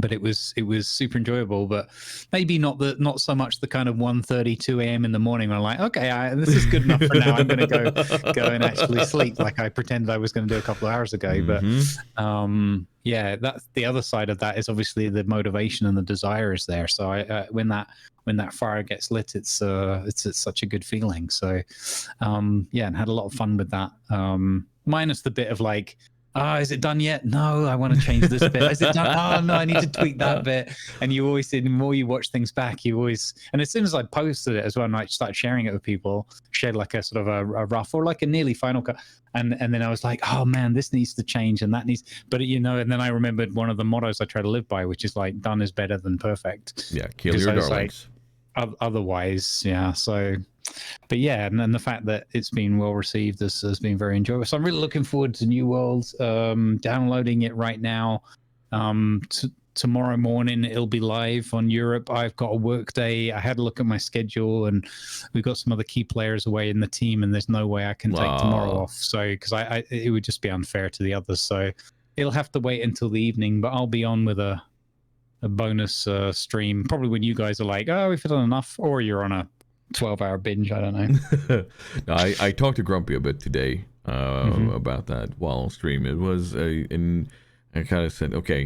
But it was super enjoyable, but maybe not so much the kind of 1:32 a.m. in the morning when I'm like, okay, this is good enough for now. I'm going to go and actually sleep like I pretended I was going to do a couple of hours ago. But yeah, that's the other side of that is obviously the motivation and the desire is there. So when that fire gets lit, it's such a good feeling. So yeah, and had a lot of fun with that. Minus the bit of like, is it done yet? No, I want to change this bit. Is it done? Oh no, I need to tweak that bit. And you always did. The more you watch things back, you always. And as soon as I posted it as well, and I started sharing it with people, shared like a sort of a rough or like a nearly final cut, and then I was like, oh man, this needs to change and that needs. But you know, and then I remembered one of the mottos I try to live by, which is like, done is better than perfect. Yeah, kill your darlings. Like, otherwise, yeah. So. But yeah, and the fact that it's been well received has been very enjoyable. So I'm really looking forward to New World. Downloading it right now. Tomorrow morning it'll be live on Europe. I've got a work day. I had a look at my schedule, and we've got some other key players away in the team, and there's no way I can take tomorrow off. So because it would just be unfair to the others. So it'll have to wait until the evening. But I'll be on with a bonus stream probably when you guys are like, oh, we've done enough, or you're on a 12-hour binge. I don't know. No, I talked to Grumpy a bit today about that while stream. It was I kind of said, okay,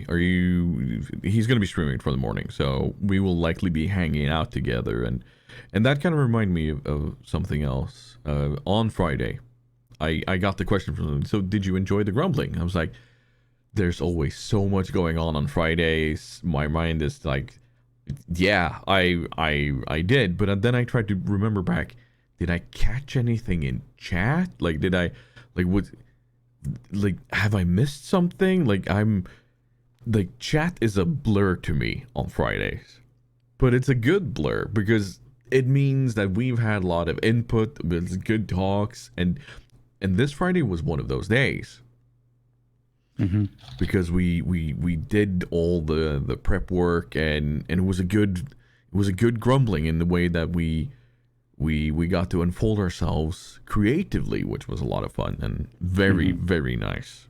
he's going to be streaming for the morning, so we will likely be hanging out together, and that kind of reminded me of something else. On Friday, I got the question from him, so did you enjoy the grumbling? I was like, there's always so much going on Fridays. My mind is like, yeah, I did, but then I tried to remember back. Did I catch anything in chat? Like, did I, have I missed something? Like, chat is a blur to me on Fridays, but it's a good blur because it means that we've had a lot of input, with good talks, and this Friday was one of those days. Because we did all the prep work, and it was a good grumbling in the way that we got to unfold ourselves creatively, which was a lot of fun and very very nice.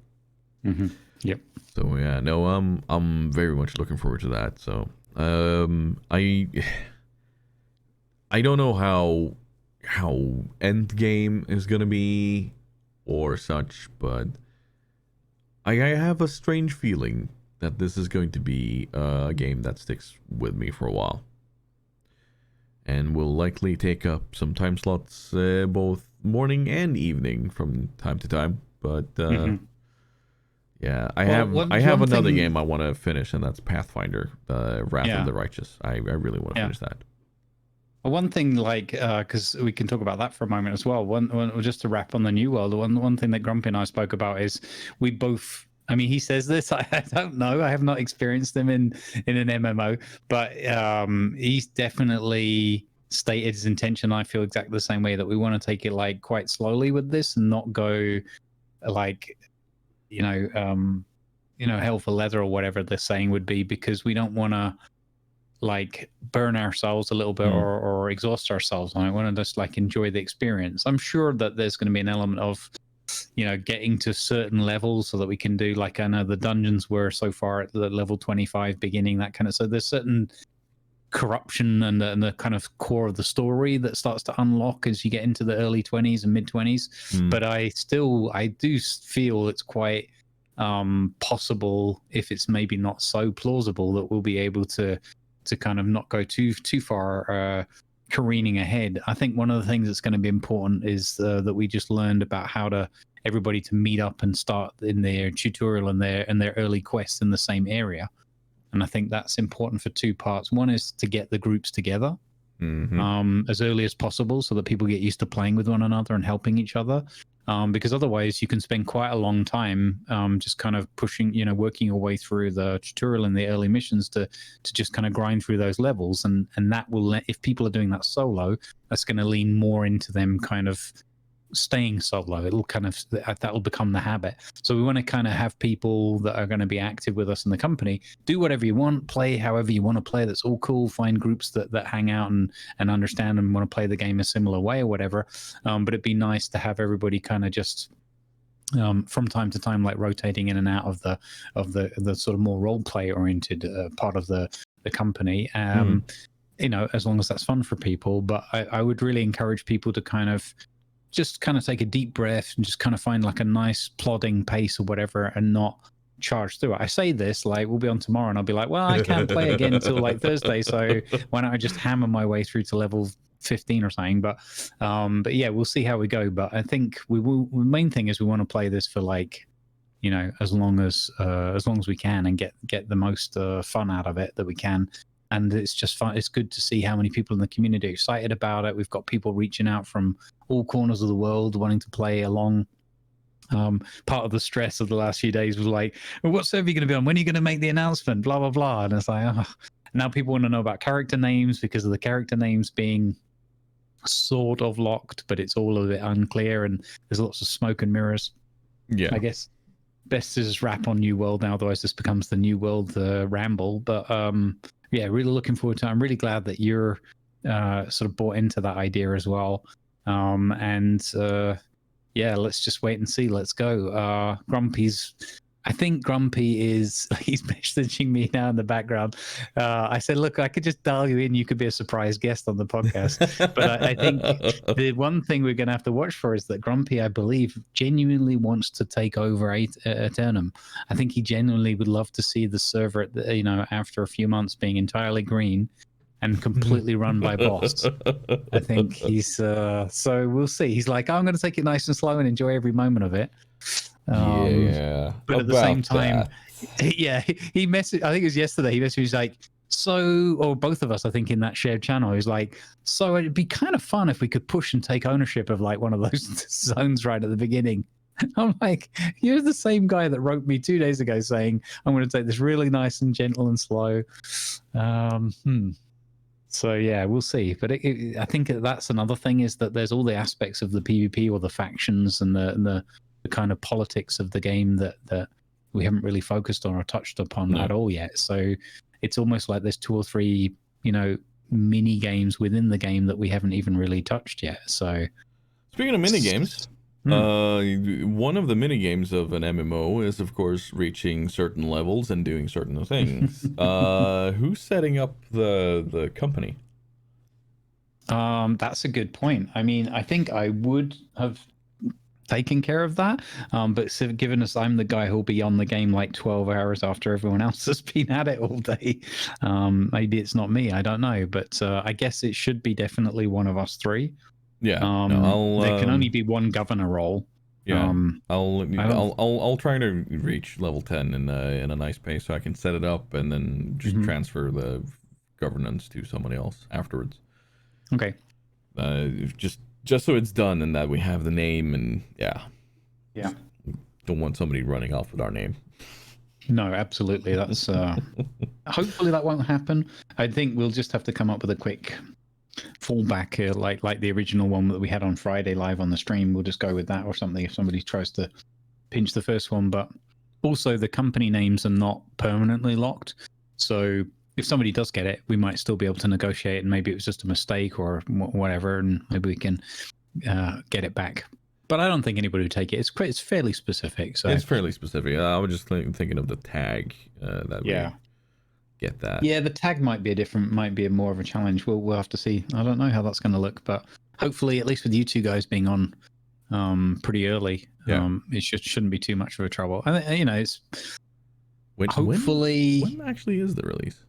Yep. So yeah, no, I'm very much looking forward to that. So I don't know how Endgame is gonna be or such, but I have a strange feeling that this is going to be a game that sticks with me for a while. And will likely take up some time slots, both morning and evening from time to time. But yeah, I have another game I want to finish, and that's Pathfinder, Wrath of the Righteous. I really want to finish that. Well, one thing, like, because we can talk about that for a moment as well. One just to wrap on the New World. One thing that Grumpy and I spoke about is we both. I mean, he says this. I don't know. I have not experienced him in an MMO, but he's definitely stated his intention. I feel exactly the same way, that we want to take it like quite slowly with this and not go like, hell for leather or whatever the saying would be, because we don't want to like burn ourselves a little bit or exhaust ourselves. I want to just like enjoy the experience. I'm sure that there's going to be an element of, getting to certain levels so that we can do, like, I know the dungeons were so far at the level 25 beginning, that kind of, so there's certain corruption and the kind of core of the story that starts to unlock as you get into the early 20s and mid 20s. But I do feel it's quite possible, if it's maybe not so plausible, that we'll be able to kind of not go too far careening ahead. I think one of the things that's going to be important is that we just learned about how to everybody to meet up and start in their tutorial and their early quests in the same area. And I think that's important for two parts. One is to get the groups together as early as possible so that people get used to playing with one another and helping each other. Because otherwise you can spend quite a long time just kind of pushing, working your way through the tutorial and the early missions to just kind of grind through those levels. And that will, if people are doing that solo, that's going to lean more into them kind of staying solo. It'll kind of, that'll become the habit. So we want to kind of have people that are going to be active with us in the company, do whatever you want, play however you want to play. That's all cool. Find groups that hang out and understand and want to play the game a similar way or whatever. But it'd be nice to have everybody kind of just from time to time, like rotating in and out of the sort of more role play oriented part of the company. As long as that's fun for people. But I would really encourage people to kind of take a deep breath and just kind of find like a nice plodding pace or whatever and not charge through it. I say this like we'll be on tomorrow and I'll be like, well, I can't play again until like Thursday, so why don't I just hammer my way through to level 15 or something. But yeah, we'll see how we go. But I think the main thing is we want to play this for like, as long as we can and get the most fun out of it that we can. And it's just fun. It's good to see how many people in the community are excited about it. We've got people reaching out from all corners of the world wanting to play along. Part of the stress of the last few days was like, well, what server are you going to be on? When are you going to make the announcement? Blah, blah, blah. And it's like, now people want to know about character names because of the character names being sort of locked, but it's all a bit unclear and there's lots of smoke and mirrors. Yeah. I guess best to just wrap on New World now, otherwise this becomes the New World ramble. But yeah, really looking forward to it. I'm really glad that you're sort of bought into that idea as well. Yeah, let's just wait and see. Let's go. I think Grumpy he's messaging me now in the background. I said, look, I could just dial you in. You could be a surprise guest on the podcast. But I think the one thing we're going to have to watch for is that Grumpy, I believe, genuinely wants to take over Eternum. I think he genuinely would love to see the server, after a few months being entirely green and completely run by boss. I think he's so we'll see. He's like, I'm going to take it nice and slow and enjoy every moment of it. Yeah, but at the same time, yeah, he messaged, I think it was yesterday, he messaged me, he's like, or both of us, I think, in that shared channel, he's like, so it'd be kind of fun if we could push and take ownership of like one of those zones right at the beginning. I'm like, you're the same guy that wrote me 2 days ago saying, I'm going to take this really nice and gentle and slow. So yeah, we'll see. But I think that's another thing, is that there's all the aspects of the PvP or the factions and the kind of politics of the game that we haven't really focused on or touched upon at all yet. So it's almost like there's 2 or 3, mini games within the game that we haven't even really touched yet. So speaking of mini games, one of the mini games of an MMO is, of course, reaching certain levels and doing certain things. Who's setting up the company? That's a good point. I mean, I think I would have taken care of that, but given us I'm the guy who'll be on the game like 12 hours after everyone else has been at it all day, maybe it's not me, I don't know, but I guess it should be definitely one of us 3. Yeah, there can only be one governor role. Yeah, I'll try to reach level 10 in a nice pace so I can set it up and then just transfer the governance to somebody else afterwards. Okay. Just so it's done and that we have the name, and yeah. Don't want somebody running off with our name. No, absolutely. That's hopefully that won't happen. I think we'll just have to come up with a quick fallback, like the original one that we had on Friday live on the stream. We'll just go with that or something if somebody tries to pinch the first one. But also the company names are not permanently locked, so if somebody does get it, we might still be able to negotiate, and maybe it was just a mistake or whatever, and maybe we can get it back. But I don't think anybody would take it. It's fairly specific. So It's fairly specific. I was just thinking of the tag that yeah. we get that. Yeah, the tag might be more of a challenge. We'll have to see. I don't know how that's going to look, but hopefully, at least with you two guys being on pretty early, it shouldn't be too much of a trouble. And you know, it's hopefully when actually is the release?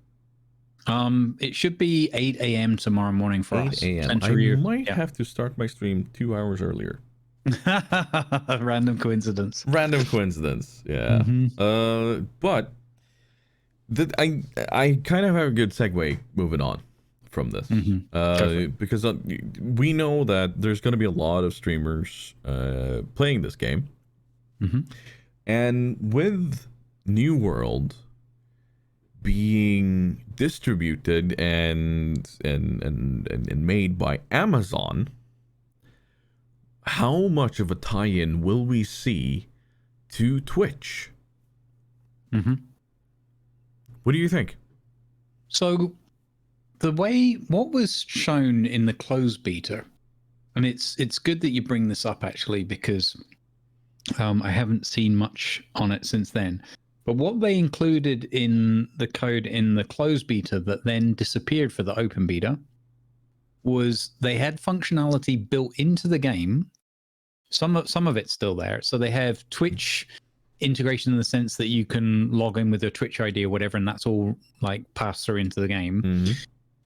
It should be 8 a.m. tomorrow morning for 8 us. a.m. I might have to start my stream 2 hours earlier. Random coincidence. Random coincidence. Yeah. Mm-hmm. But I kind of have a good segue moving on from this, because we know that there's going to be a lot of streamers playing this game, and with New World being distributed and made by Amazon, how much of a tie-in will we see to Twitch? What do you think? So what was shown in the closed beta, and it's good that you bring this up actually, because I haven't seen much on it since then. But what they included in the code in the closed beta that then disappeared for the open beta was they had functionality built into the game. Some of it's still there. So they have Twitch integration in the sense that you can log in with your Twitch ID or whatever, and that's all like passed through into the game.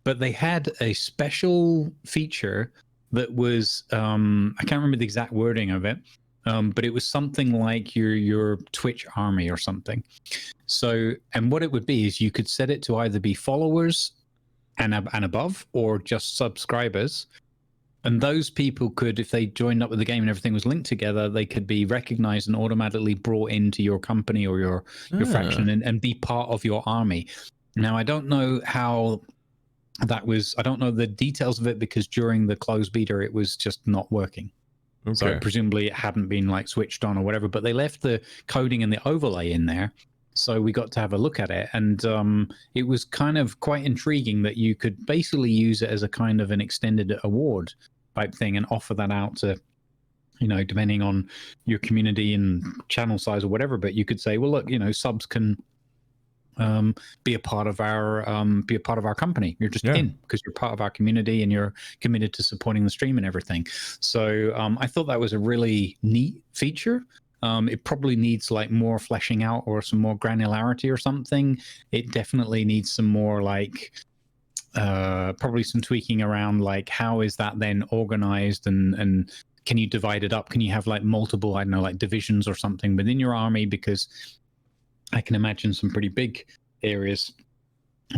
But they had a special feature that was I can't remember the exact wording of it, but it was something like your Twitch army or something. So, and what it would be is you could set it to either be followers and above, or just subscribers. And those people could, if they joined up with the game and everything was linked together, they could be recognized and automatically brought into your company or your faction and be part of your army. Now, I don't know how that was. I don't know the details of it, because during the closed beta, it was just not working. Okay. So presumably it hadn't been like switched on or whatever, but they left the coding and the overlay in there. So we got to have a look at it, and it was kind of quite intriguing that you could basically use it as a kind of an extended award type thing and offer that out to, you know, depending on your community and channel size or whatever. But you could say, well, look, you know, subs can be a part of our company. You're just in because you're part of our community and you're committed to supporting the stream and everything. So I thought that was a really neat feature. It probably needs like more fleshing out or some more granularity or something. It definitely needs some more like probably some tweaking around, like how is that then organized, and can you divide it up? Can you have like multiple, I don't know, like divisions or something within your army? Because I can imagine some pretty big areas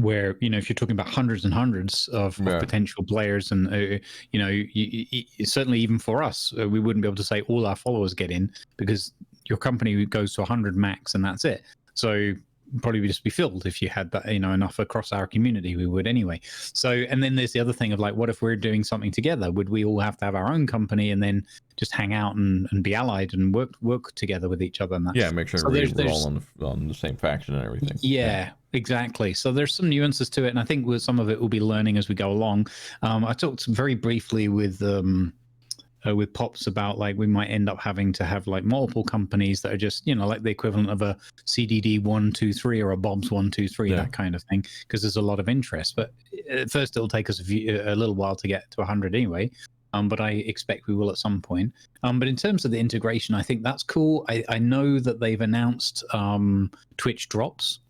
where, you know, if you're talking about hundreds and hundreds of potential players, and you know, certainly even for us, we wouldn't be able to say all our followers get in, because your company goes to 100 max and that's it. So probably would just be filled if you had that, you know, enough across our community. We would anyway. So, and then there's the other thing of like, what if we're doing something together? Would we all have to have our own company and then just hang out and be allied and work together with each other? And that? Make sure we're all on the same faction and everything. Yeah, exactly. So there's some nuances to it, and I think some of it will be learning as we go along. I talked very briefly with Pops about like we might end up having to have like multiple companies that are just, you know, like the equivalent of a CDD 123 or a Bob's 123, that kind of thing, because there's a lot of interest. But at first it'll take us a little while to get to 100 anyway. But I expect we will at some point. But in terms of the integration, I think that's cool. I know that they've announced Twitch drops,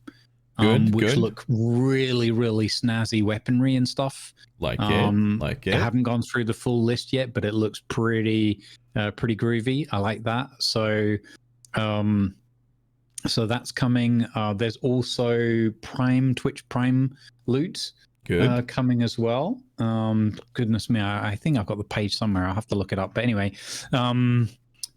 which look really, really snazzy weaponry and stuff. Like it. I haven't gone through the full list yet, but it looks pretty groovy. I like that. So that's coming. There's also Twitch Prime loot coming as well. Goodness me, I think I've got the page somewhere. I'll have to look it up. But anyway,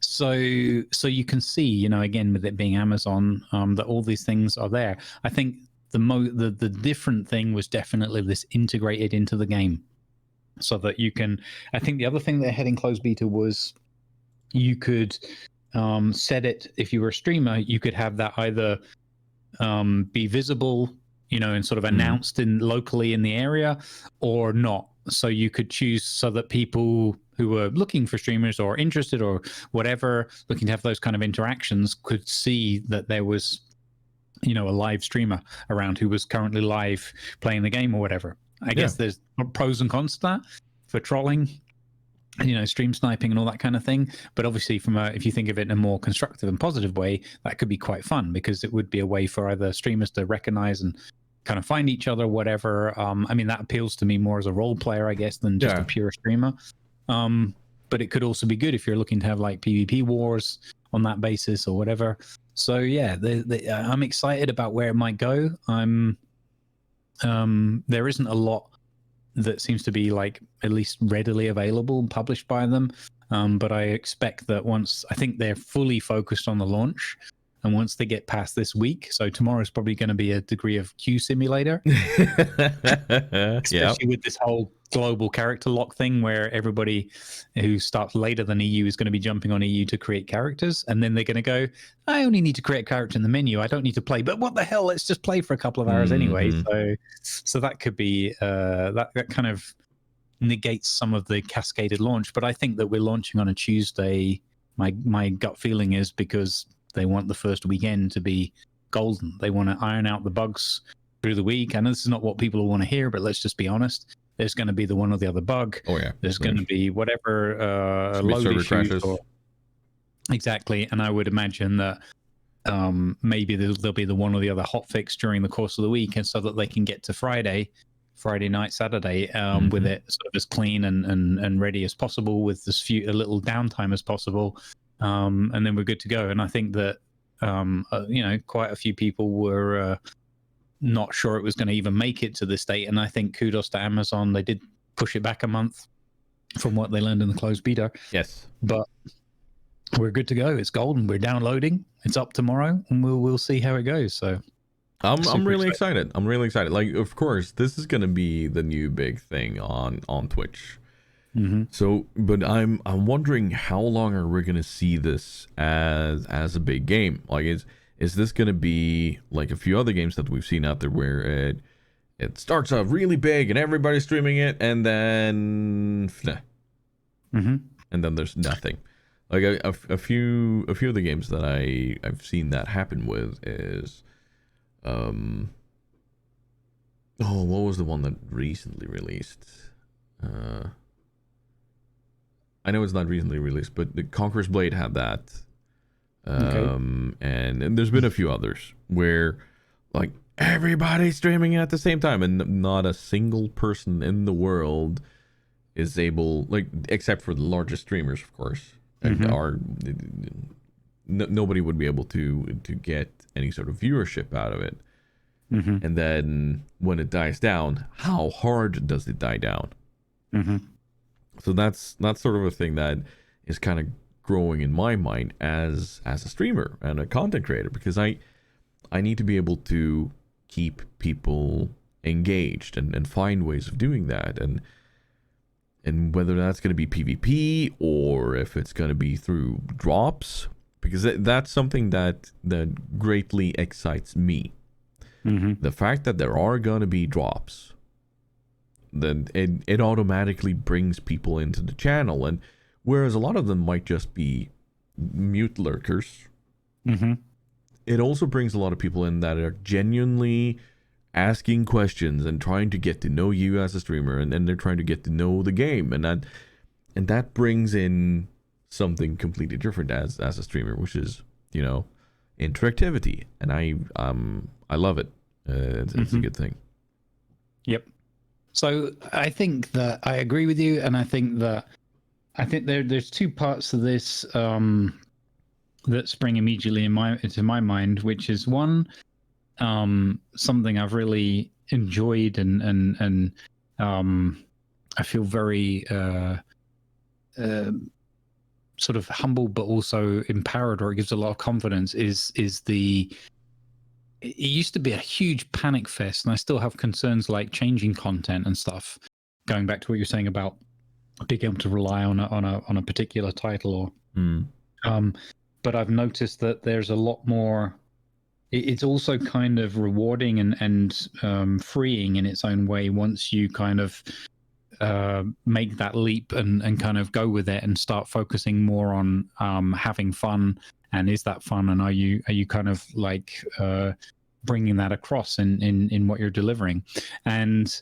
so you can see, you know, again with it being Amazon, that all these things are there. I think the different thing was definitely this integrated into the game, so that you can. I think the other thing they had in closed beta was you could set it, if you were a streamer, you could have that either be visible, you know, and sort of announced locally in the area, or not. So you could choose so that people who are looking for streamers or interested or whatever, looking to have those kind of interactions, could see that there was, a live streamer around who was currently live playing the game or whatever. I guess there's pros and cons to that for trolling, stream sniping and all that kind of thing. But obviously, if you think of it in a more constructive and positive way, that could be quite fun, because it would be a way for either streamers to recognize and kind of find each other, whatever. That appeals to me more as a role player, I guess, than just a pure streamer. But it could also be good if you're looking to have like PvP wars on that basis or whatever. So yeah, I'm excited about where it might go. There isn't a lot that seems to be like at least readily available and published by them. But I expect that I think they're fully focused on the launch. And once they get past this week, so tomorrow is probably going to be a degree of queue simulator, especially with this whole global character lock thing, where everybody who starts later than EU is going to be jumping on EU to create characters, and then they're going to go, I only need to create a character in the menu, I don't need to play. But what the hell? Let's just play for a couple of hours anyway. So that could be that kind of negates some of the cascaded launch. But I think that we're launching on a Tuesday. My gut feeling is because they want the first weekend to be golden. They want to iron out the bugs through the week. I know this is not what people want to hear, but let's just be honest. There's going to be the one or the other bug. Oh yeah. There's going to be whatever load issues. Exactly. And I would imagine that maybe there'll be the one or the other hotfix during the course of the week, and so that they can get to Friday night, Saturday with it sort of as clean and ready as possible, with as a little downtime as possible. And then we're good to go. And I think that, quite a few people were not sure it was going to even make it to this date. And I think kudos to Amazon. They did push it back a month from what they learned in the closed beta. Yes. But we're good to go. It's golden. We're downloading. It's up tomorrow, and we'll see how it goes. So I'm really excited. I'm really excited. Like, of course, this is going to be the new big thing on Twitch. So, but I'm wondering, how long are we gonna see this as a big game? Like, is this gonna be like a few other games that we've seen out there, where it starts off really big and everybody's streaming it, and then and then there's nothing. Like a few of the games that I've seen that happen with is what was the one that recently released? I know it's not recently released, but the Conqueror's Blade had that. And there's been a few others where like everybody's streaming at the same time, and not a single person in the world is able, like, except for the largest streamers, of course, and nobody would be able to get any sort of viewership out of it. And then when it dies down, how hard does it die down? So that's sort of a thing that is kind of growing in my mind as a streamer and a content creator, because I need to be able to keep people engaged and find ways of doing that, and whether that's going to be PvP or if it's going to be through drops, because that's something that greatly excites me. The fact that there are going to be drops, then it automatically brings people into the channel, and whereas a lot of them might just be mute lurkers, it also brings a lot of people in that are genuinely asking questions and trying to get to know you as a streamer, and they're trying to get to know the game, and that brings in something completely different as a streamer, which is, interactivity, and I love it. It's a good thing. Yep. So I think that I agree with you, and I think there's two parts to this that spring immediately into my mind, which is one, something I've really enjoyed and I feel very sort of humble, but also empowered, or it gives a lot of confidence. It used to be a huge panic fest, and I still have concerns like changing content and stuff. Going back to what you're saying about being able to rely on a particular title, or but I've noticed that there's a lot more. It's also kind of rewarding and freeing in its own way once you kind of make that leap and kind of go with it and start focusing more on having fun. And is that fun? And are you kind of like bringing that across in what you're delivering? And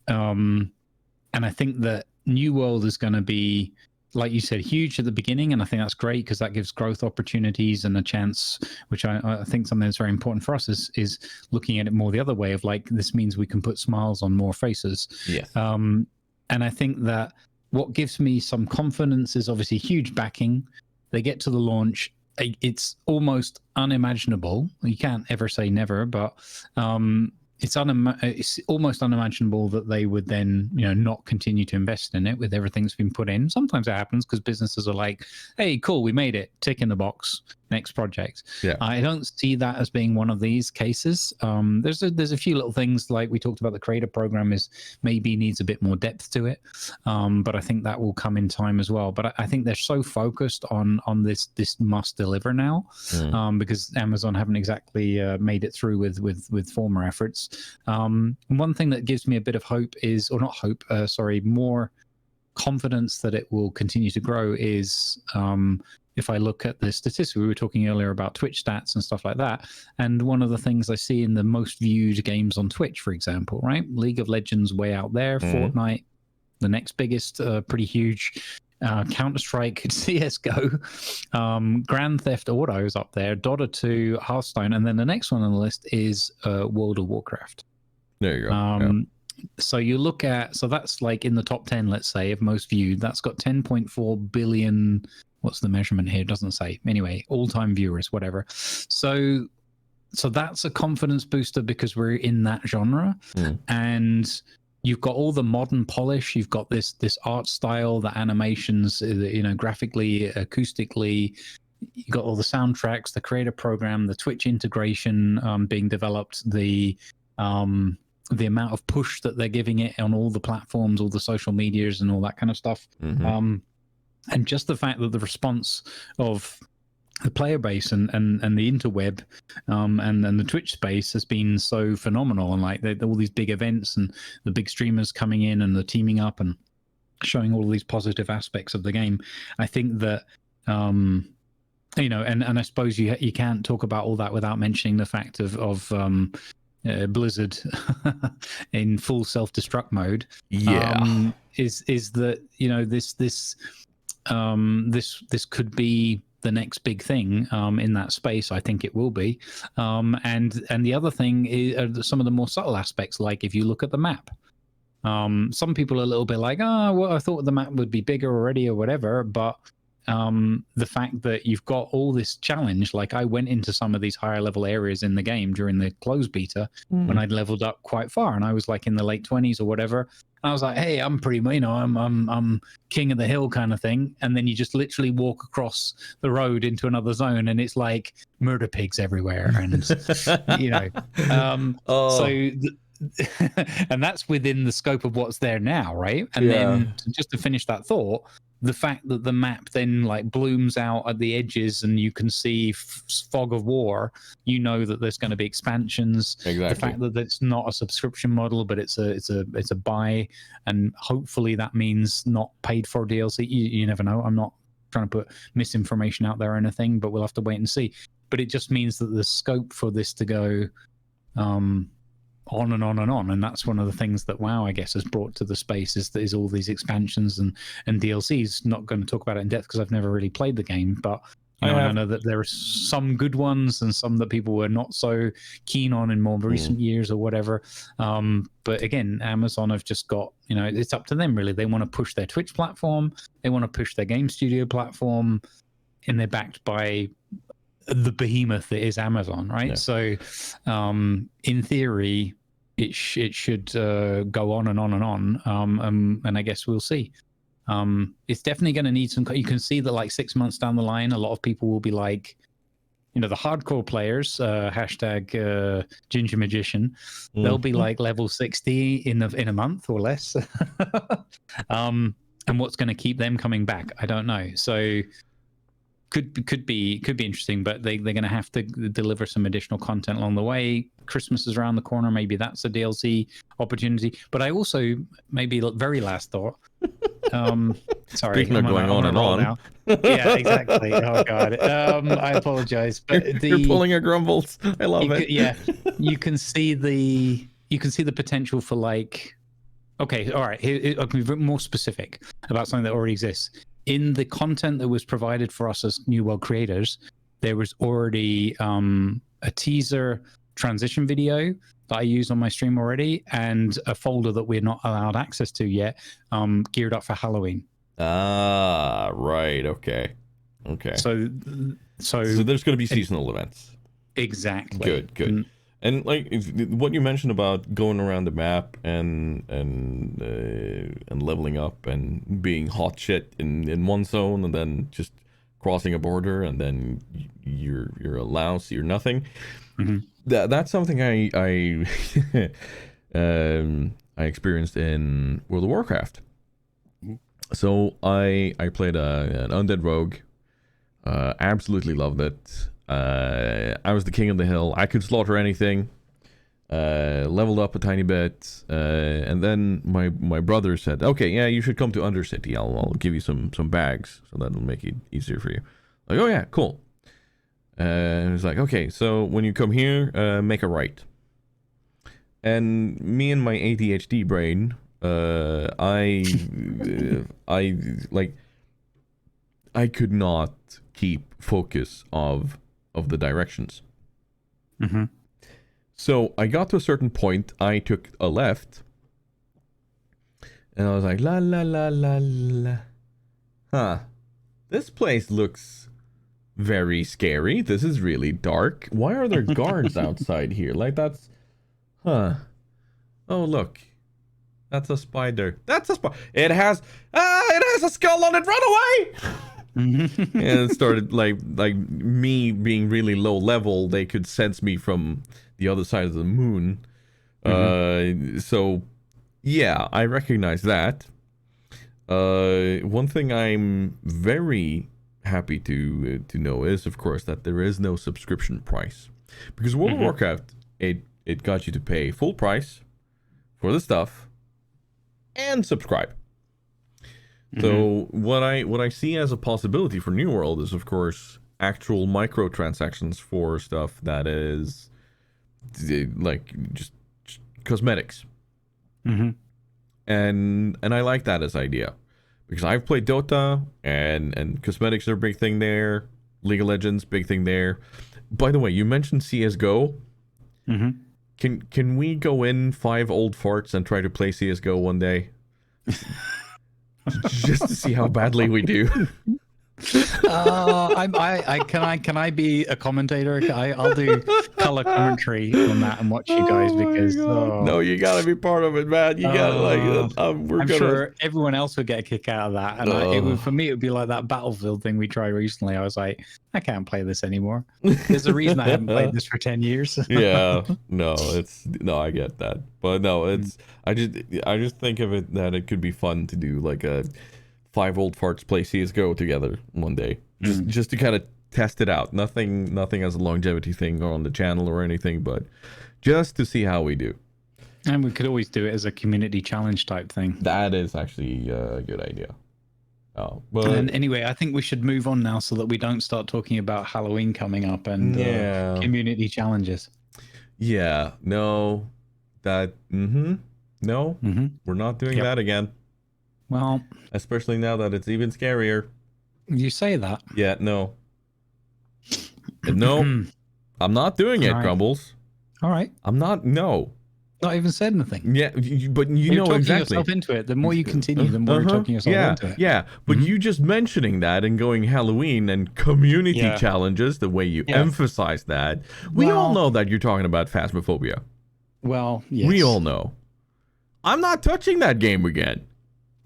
I think that New World is going to be, like you said, huge at the beginning, and I think that's great because that gives growth opportunities and a chance, which I think something that's very important for us is looking at it more the other way of like, this means we can put smiles on more faces. Yes. And I think that what gives me some confidence is obviously huge backing. They get to the launch. It's almost unimaginable. You can't ever say never, but it's almost unimaginable that they would then, not continue to invest in it with everything that's been put in. Sometimes it happens because businesses are like, hey, cool, we made it, tick in the box, next project. Yeah. I don't see that as being one of these cases. There's a few little things, like we talked about, the creator program maybe needs a bit more depth to it, but I think that will come in time as well. But I think they're so focused on this must deliver now, because Amazon haven't exactly made it through with former efforts. One thing that gives me a bit of hope is, or not hope, more confidence that it will continue to grow is if I look at the statistics. We were talking earlier about Twitch stats and stuff like that, and one of the things I see in the most viewed games on Twitch, for example, right, League of Legends way out there, Fortnite the next biggest, pretty huge, Counter-Strike, CSGO, Grand Theft Auto is up there, Dota 2, Hearthstone, and then the next one on the list is World of Warcraft. There you go. So you look at, so that's like in the top 10, let's say, of most viewed. That's got 10.4 billion. What's the measurement here? It doesn't say. Anyway, all-time viewers, whatever. So that's a confidence booster because we're in that genre, and you've got all the modern polish. You've got this art style, the animations, graphically, acoustically. You got all the soundtracks, the creator program, the Twitch integration being developed, the amount of push that they're giving it on all the platforms, all the social medias, and all that kind of stuff. And just the fact that the response of the player base and the interweb and the Twitch space has been so phenomenal, and like all these big events and the big streamers coming in and the teaming up and showing all of these positive aspects of the game. I think that and I suppose you can't talk about all that without mentioning the fact of Blizzard in full self-destruct mode. Is that this could be the next big thing in that space. I think it will be. And the other thing is some of the more subtle aspects, like if you look at the map. Some people are a little bit like, well, I thought the map would be bigger already or whatever, but the fact that you've got all this challenge, like I went into some of these higher level areas in the game during the closed beta when I'd leveled up quite far, and I was like in the late 20s or whatever. And I was like, hey, I'm pretty, I'm king of the hill kind of thing. And then you just literally walk across the road into another zone, and it's like murder pigs everywhere, and and that's within the scope of what's there now, right? And then just to finish that thought, the fact that the map then like blooms out at the edges and you can see fog of war, that there's going to be expansions. Exactly. The fact that it's not a subscription model, but it's a buy, and hopefully that means not paid for DLC. You never know. I'm not trying to put misinformation out there or anything, but we'll have to wait and see. But it just means that the scope for this to go on and on and on, and that's one of the things that WoW, I guess, has brought to the space is all these expansions and DLCs. Not going to talk about it in depth because I've never really played the game, but I know that there are some good ones and some that people were not so keen on in more recent years or whatever. But again, Amazon have just got, it's up to them really. They want to push their Twitch platform, they want to push their game studio platform, and they're backed by the behemoth that is Amazon, right? So in theory, it should go on and on and on, and I guess we'll see. It's definitely going to need some. You can see that like 6 months down the line, a lot of people will be like, the hardcore players, hashtag Ginger Magician, they'll be like level 60 in a month or less. And what's going to keep them coming back? I don't know. So could be interesting, but they're going to have to deliver some additional content along the way. Christmas is around the corner. Maybe that's a DLC opportunity. But I also, maybe very last thought. Sorry, Speaking of going on and on. now. Yeah, exactly. Oh god, I apologize, but you're pulling your grumbles. I love it. Yeah, you can see the potential for like. Okay, all right. I'll be more specific about something that already exists. In the content that was provided for us as New World creators, there was already a teaser transition video that I use on my stream already, and a folder that we're not allowed access to yet, geared up for Halloween. Ah, right. Okay. So there's going to be seasonal events. Exactly. Good. And like what you mentioned about going around the map and leveling up and being hot shit in one zone and then just crossing a border and then you're a louse, you're nothing. Mm-hmm. That's something I experienced in World of Warcraft. So I played an undead rogue. Absolutely loved it. I was the king of the hill. I could slaughter anything. Leveled up a tiny bit, and then my brother said, "Okay, yeah, you should come to Undercity. I'll give you some bags, so that'll make it easier for you." Like, oh yeah, cool. And it's like, okay, so when you come here, make a right. And me and my ADHD brain, I could not keep focus of the directions. Mm-hmm. So I got to a certain point, I took a left, and I was like, la la la la la. Huh. This place looks very scary. This is really dark. Why are there guards outside here? Like, that's... Huh. Oh, look. That's a spider. That's a spider. It has a skull on it. Run away! And it started like me being really low level. They could sense me from the other side of the moon. So yeah, I recognize that. One thing I'm very happy to know is, of course, that there is no subscription price, because World of Warcraft, it got you to pay full price for the stuff and subscribe. So what I see as a possibility for New World is, of course, actual microtransactions for stuff that is like just cosmetics. And I like that as idea, because I've played Dota and cosmetics are a big thing there. League of Legends, big thing there. By the way, you mentioned CS:GO. Can we go in 5 old farts and try to play CS:GO one day? Just to see how badly we do. Can I be a commentator? I'll do color commentary on that and watch you guys, because no, you gotta be part of it, man. You gotta I'm sure everyone else would get a kick out of that, and for me it would be like that Battlefield thing we tried recently. I was like, I can't play this anymore. There's a reason I haven't played this for 10 years. Yeah, I get that, but no, it's I just think of it that it could be fun to do like a 5 old farts play CS:GO together one day, just to kind of test it out. Nothing as a longevity thing or on the channel or anything, but just to see how we do. And we could always do it as a community challenge type thing. That is actually a good idea. Oh, but and anyway, I think we should move on now so that we don't start talking about Halloween coming up and community challenges. Yeah, no, that we're not doing that again. Well, especially now that it's even scarier. You say that. Yeah, no. No, I'm not doing it, Grumbles. All right. I'm not, no. Not even said anything. Yeah, but you're know talking exactly. yourself into it. The more you continue, the more you're talking yourself into it. Yeah, but you just mentioning that and going Halloween and community challenges, the way you emphasize that, we all know that you're talking about Phasmophobia. Well, yes. We all know. I'm not touching that game again.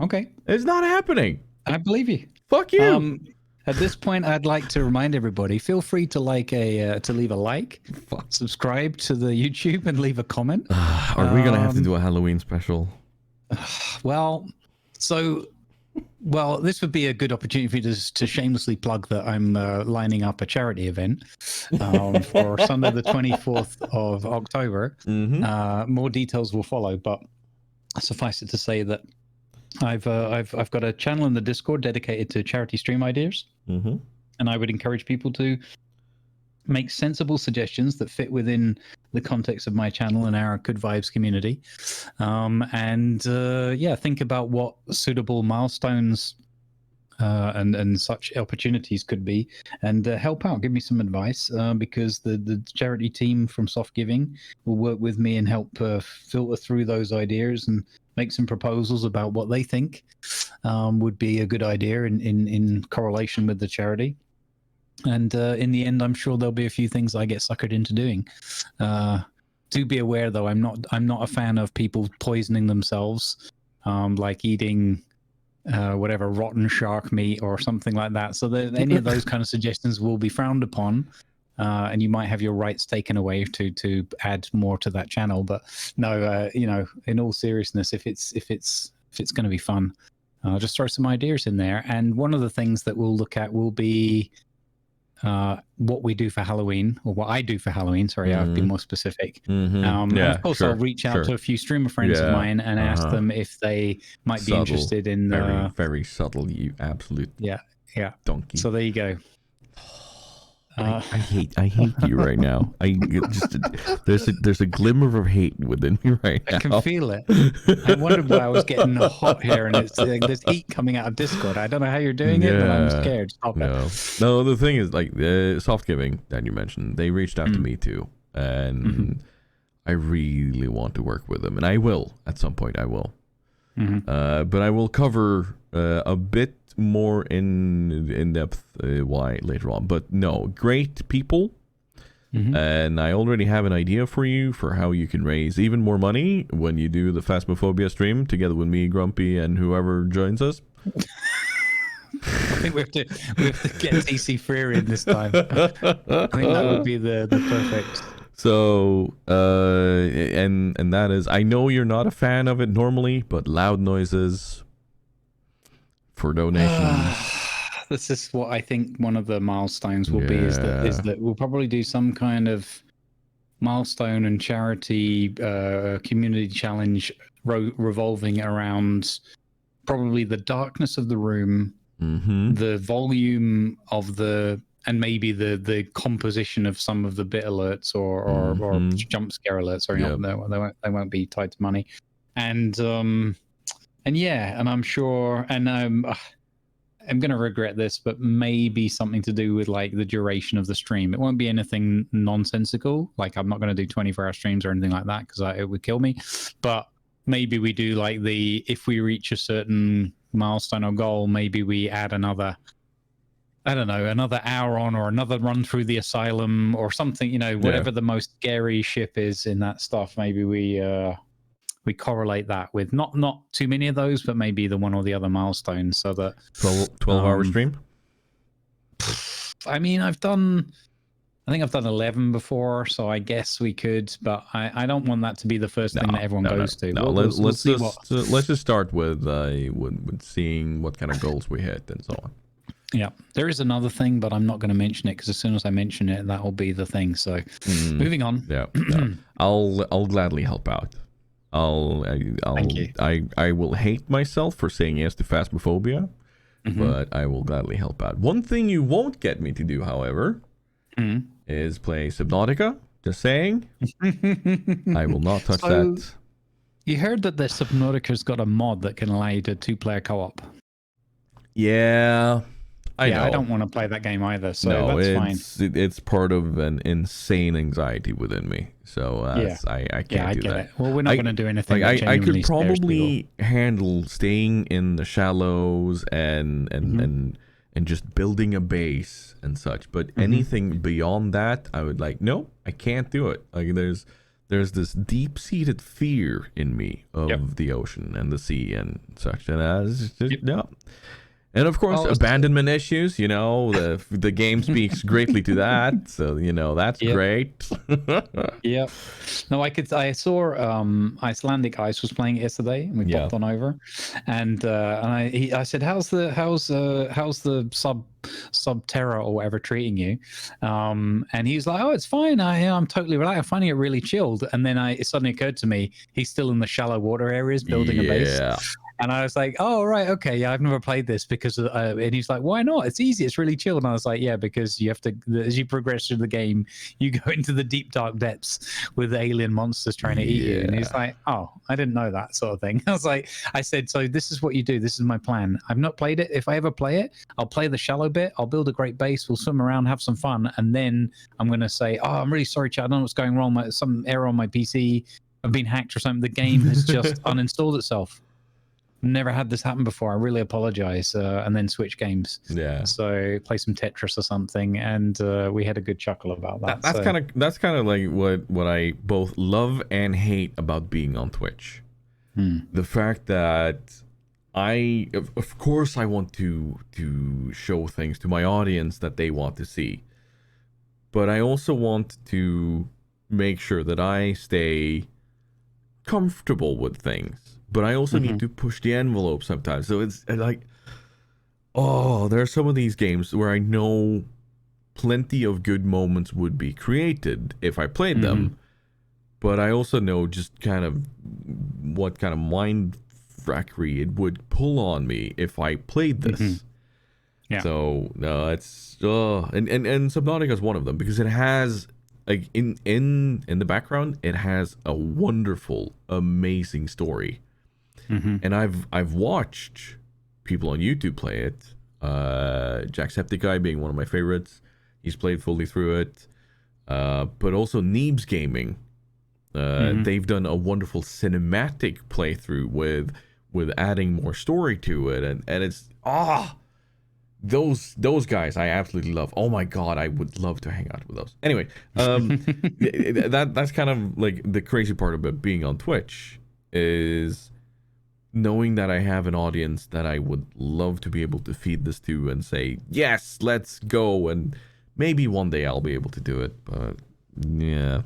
Okay. It's not happening. I believe you. Fuck you. At this point, I'd like to remind everybody, feel free to leave a like, subscribe to the YouTube, and leave a comment. Are we going to have to do a Halloween special? Well, so Well, this would be a good opportunity to shamelessly plug that I'm lining up a charity event for Sunday, the 24th of October. More details will follow, but suffice it to say that I've got a channel in the Discord dedicated to charity stream ideas, and I would encourage people to make sensible suggestions that fit within the context of my channel and our Good Vibes community, think about what suitable milestones and such opportunities could be, and help out. Give me some advice, because the charity team from Soft Giving will work with me and help filter through those ideas and make some proposals about what they think would be a good idea in correlation with the charity. And in the end, I'm sure there'll be a few things I get suckered into doing. Do be aware, though, I'm not a fan of people poisoning themselves, like eating whatever rotten shark meat or something like that. So any of those kind of suggestions will be frowned upon, and you might have your rights taken away to add more to that channel. But no, in all seriousness, if it's going to be fun, just throw some ideas in there. And one of the things that we'll look at will be what we do for Halloween, or what I do for Halloween. Sorry, I'll be more specific. And of course, I'll reach out to a few streamer friends of mine and ask them if they might be interested in. Very subtle, you absolute donkey. So there you go. I hate you right now. There's a glimmer of hate within me right now. I can feel it. I wondered why I was getting hot here, and it's like there's heat coming out of Discord. I don't know how you're doing it, but I'm scared. Stop it. No, the thing is, like the Soft Giving that you mentioned, they reached out to me too, and I really want to work with them, and I will at some point. I will, but I will cover a bit more in depth why later on. But no, great people, and I already have an idea for you for how you can raise even more money when you do the Phasmophobia stream together with me, Grumpy, and whoever joins us. I think we have to get TC Freer in this time. I think that would be the perfect. So and that is, I know you're not a fan of it normally, but loud noises for donations. This is what I think one of the milestones will be, is that we'll probably do some kind of milestone and charity community challenge revolving around probably the darkness of the room, the volume of and maybe the composition of some of the bit alerts or jump scare alerts. Sorry, they won't be tied to money. And I'm sure, and I'm going to regret this, but maybe something to do with like the duration of the stream. It won't be anything nonsensical. Like I'm not going to do 24-hour streams or anything like that, because it would kill me. But maybe we do like if we reach a certain milestone or goal, maybe we add another hour on, or another run through the asylum or something, whatever the most scary ship is in that stuff. Maybe we correlate that with not too many of those, but maybe the one or the other milestone, so that 12-hour stream. I mean, I think I've done 11 before, so I guess we could, but I don't want that to be the first thing that everyone goes to. No, let's just start with seeing what kind of goals we hit and so on. Yeah, there is another thing, but I'm not going to mention it, because as soon as I mention it, that will be the thing. So moving on. Yeah. I'll gladly help out. Thank you. I will hate myself for saying yes to Phasmophobia, but I will gladly help out. One thing you won't get me to do, however, is play Subnautica. Just saying. I will not touch that. You heard that the Subnautica's got a mod that can allow you to 2-player co-op. Yeah. I know. I don't want to play that game either, so that's fine. It's part of an insane anxiety within me, so I can't do that. It. Well, we're not going to do anything. Like I could probably handle staying in the shallows and just building a base and such, but anything beyond that, I would no, I can't do it. Like there's this deep-seated fear in me of the ocean and the sea and such, and no. And of course, Oh, abandonment issues. The game speaks greatly to that. So that's Yep. great. Yeah. No, I saw Icelandic Ice was playing it yesterday, and we Yeah. popped on over, and I said, how's the Subterra or whatever treating you? And he was like, oh, it's fine. I'm totally relaxed. I'm finding it really chilled. And then it suddenly occurred to me he's still in the shallow water areas building a base. And I was like, oh, right, okay, yeah, I've never played this because, and he's like, why not? It's easy, it's really chill. And I was like, yeah, because you have to, as you progress through the game, you go into the deep, dark depths with alien monsters trying to eat you. And he's like, oh, I didn't know that sort of thing. I said, so this is what you do. This is my plan. I've not played it. If I ever play it, I'll play the shallow bit. I'll build a great base. We'll swim around, have some fun. And then I'm going to say, oh, I'm really sorry, Chad. I don't know what's going wrong. Some error on my PC. I've been hacked or something. The game has just uninstalled itself. Never had this happen before. I really apologize. And then switch games. Yeah. So play some Tetris or something, and we had a good chuckle about that. That's kind of like what I both love and hate about being on Twitch. The fact that of course I want to show things to my audience that they want to see, but I also want to make sure that I stay comfortable with things. But I also need to push the envelope sometimes. So it's like, there are some of these games where I know plenty of good moments would be created if I played them. But I also know just kind of what kind of mind frackery it would pull on me if I played this. Yeah. So it's and Subnautica is one of them, because it has, like, in the background, it has a wonderful, amazing story. And I've watched people on YouTube play it. Jacksepticeye being one of my favorites. He's played fully through it. But also Neebs Gaming. They've done a wonderful cinematic playthrough with adding more story to it, and it's those guys I absolutely love. Oh my god, I would love to hang out with those. Anyway, that's kind of like the crazy part about being on Twitch, is knowing that I have an audience that I would love to be able to feed this to and say, yes, let's go. And maybe one day I'll be able to do it. But yeah.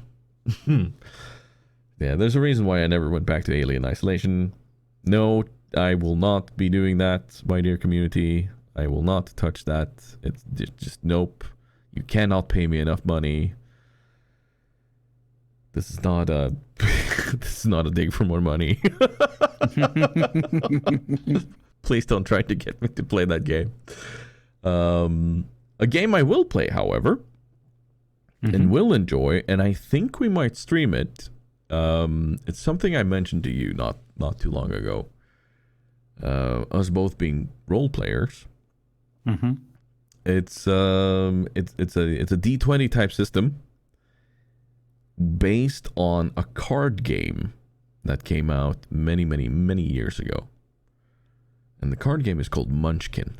Yeah, there's a reason why I never went back to Alien Isolation. No, I will not be doing that, my dear community. I will not touch that. It's just nope. You cannot pay me enough money. This is not a dig for more money. Please don't try to get me to play that game. A game I will play, however, and will enjoy, and I think we might stream it. It's something I mentioned to you not too long ago. Us both being role players. It's a D20 type system, based on a card game that came out many, many, many years ago. And the card game is called Munchkin.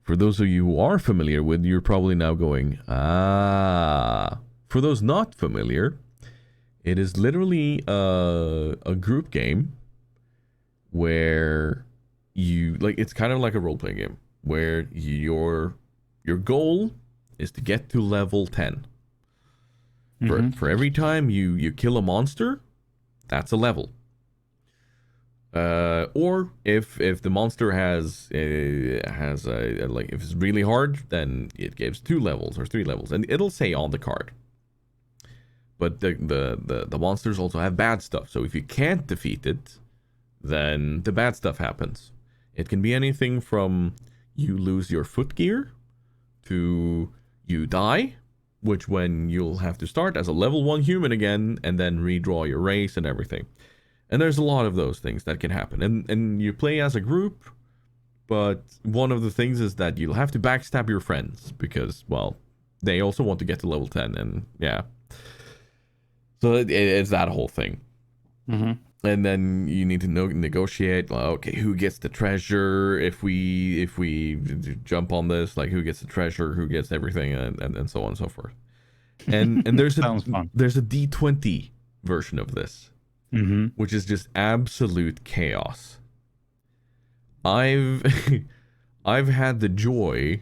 For those of you who are familiar with, you're probably now going, ah. For those not familiar, it is literally a group game where it's kind of like a role-playing game, where your goal is to get to level 10. For every time you kill a monster, that's a level. Or if the monster has if it's really hard, then it gives 2 levels or 3 levels, and it'll say on the card. But the monsters also have bad stuff, so if you can't defeat it, then the bad stuff happens. It can be anything from you lose your foot gear to you die, which when you'll have to start as a level 1 human again and then redraw your race and everything. And there's a lot of those things that can happen. And you play as a group, but one of the things is that you'll have to backstab your friends because, well, they also want to get to level 10, and yeah. So it's that whole thing. And then you need to negotiate, okay, who gets the treasure if we jump on this, like who gets the treasure, who gets everything, and so on and so forth. And there's a D20 version of this, which is just absolute chaos. I've I've had the joy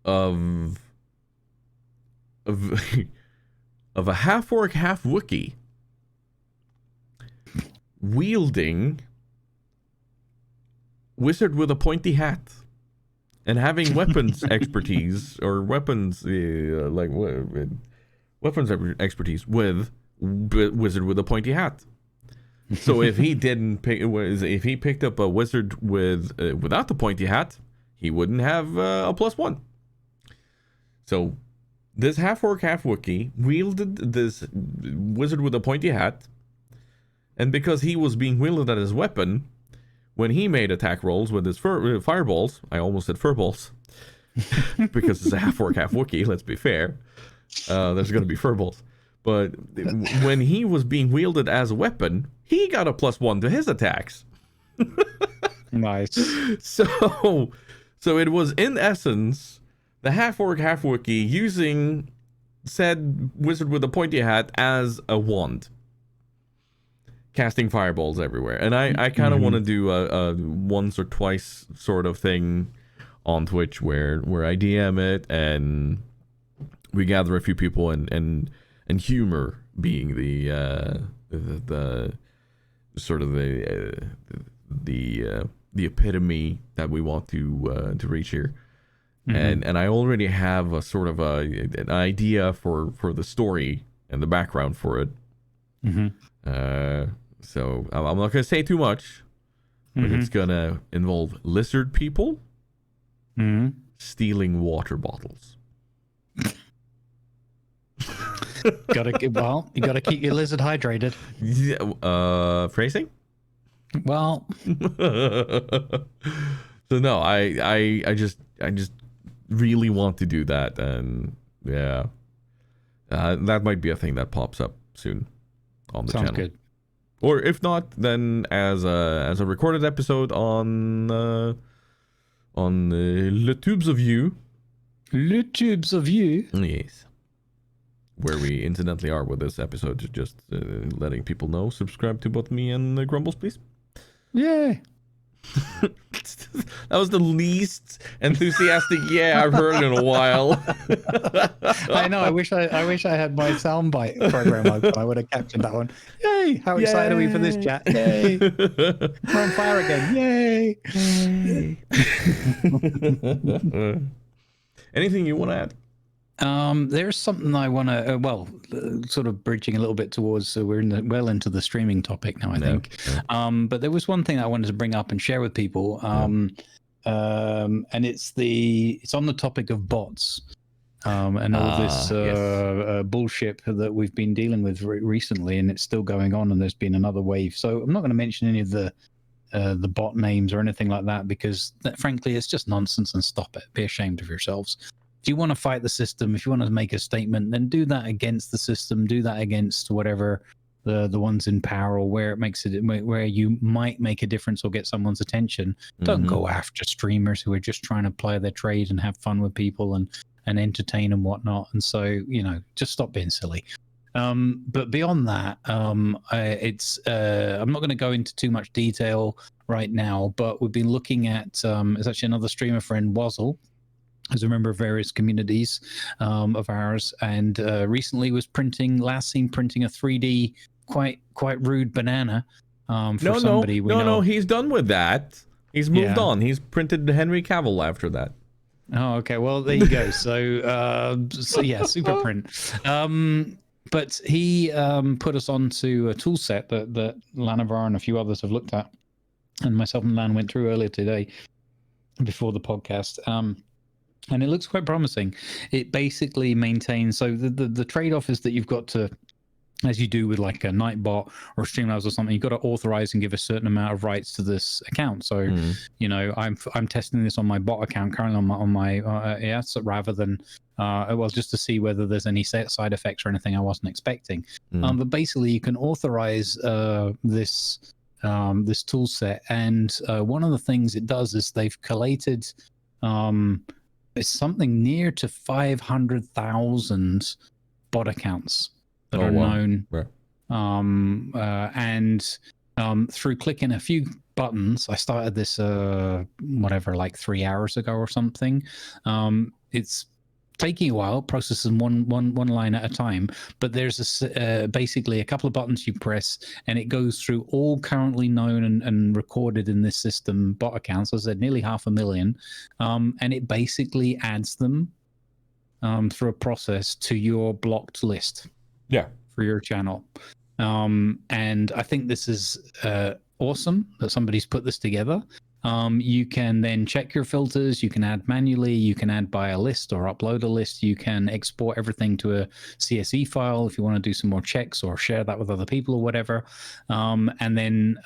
of of of a half orc, half Wookiee wielding wizard with a pointy hat and having weapons expertise or weapons weapons expertise with wizard with a pointy hat. So if he if he picked up a wizard with without the pointy hat, he wouldn't have a +1. So this half orc, half Wookiee wielded this wizard with a pointy hat, and because he was being wielded as his weapon, when he made attack rolls with his fireballs, I almost said furballs, because it's a half orc, half Wookiee. Let's be fair. There's going to be furballs. But when he was being wielded as a weapon, he got a +1 to his attacks. Nice. So it was in essence the half orc, half Wookiee using said wizard with a pointy hat as a wand, casting fireballs everywhere. And I kind of want to do a once or twice sort of thing on Twitch where I DM it and we gather a few people and humor being the sort of the epitome that we want to reach here. And I already have a sort of an idea for the story and the background for it. So I'm not going to say too much, but it's going to involve lizard people stealing water bottles. You gotta keep your lizard hydrated. Yeah, phrasing? Well, so no, I just really want to do that, and yeah, that might be a thing that pops up soon on the channel. Sounds good. Or if not, then as a recorded episode on Le Tubes of You. Le Tubes of You. Yes. Where we incidentally are with this episode, just letting people know. Subscribe to both me and Grumbles, please. Yeah. That was the least enthusiastic yeah I've heard in a while. I know. I wish I had my soundbite program open. I would have captured that one. Yay! How excited are we for this chat? Yay! We're on fire again. Yay! Anything you want to add? There's something I want to, sort of bridging a little bit towards, so we're well into the streaming topic now, I think. But there was one thing I wanted to bring up and share with people, and it's on the topic of bots, and all this bullshit that we've been dealing with recently, and it's still going on, and there's been another wave. So I'm not going to mention any of the bot names or anything like that, because frankly, it's just nonsense, and stop it. Be ashamed of yourselves. If you want to fight the system, if you want to make a statement, then do that against the system. Do that against whatever the ones in power, or where you might make a difference or get someone's attention. Don't go after streamers who are just trying to play their trade and have fun with people and entertain and whatnot. And so, just stop being silly. But beyond that, I'm not going to go into too much detail right now, but we've been looking at it's actually another streamer friend, Wazzle, who's a member of various communities of ours, and recently was last seen printing a 3D quite rude banana for somebody. No, he's done with that. He's moved on. He's printed Henry Cavill after that. Oh, okay. Well, there you go. So yeah, super print. But he put us onto a tool set that Lanavar and a few others have looked at, and myself and Lan went through earlier today before the podcast. And it looks quite promising. It basically maintains, so the trade-off is that you've got to, as you do with like a Nightbot or Streamlabs or something, you've got to authorize and give a certain amount of rights to this account. So, I'm testing this on my bot account currently on my so rather than just to see whether there's any side effects or anything I wasn't expecting. But basically, you can authorize this tool set, and one of the things it does is they've collated. It's something near to 500,000 bot accounts that are known. Right. And through clicking a few buttons. I started this like 3 hours ago or something. It's taking a while, processing one line at a time, but there's basically a couple of buttons you press and it goes through all currently known and recorded in this system bot accounts. As I said, nearly 500,000, and it basically adds them through a process to your blocked list for your channel. And I think this is awesome that somebody's put this together. You can then check your filters. You can add manually. You can add by a list or upload a list. You can export everything to a CSV file if you want to do some more checks or share that with other people or whatever. And then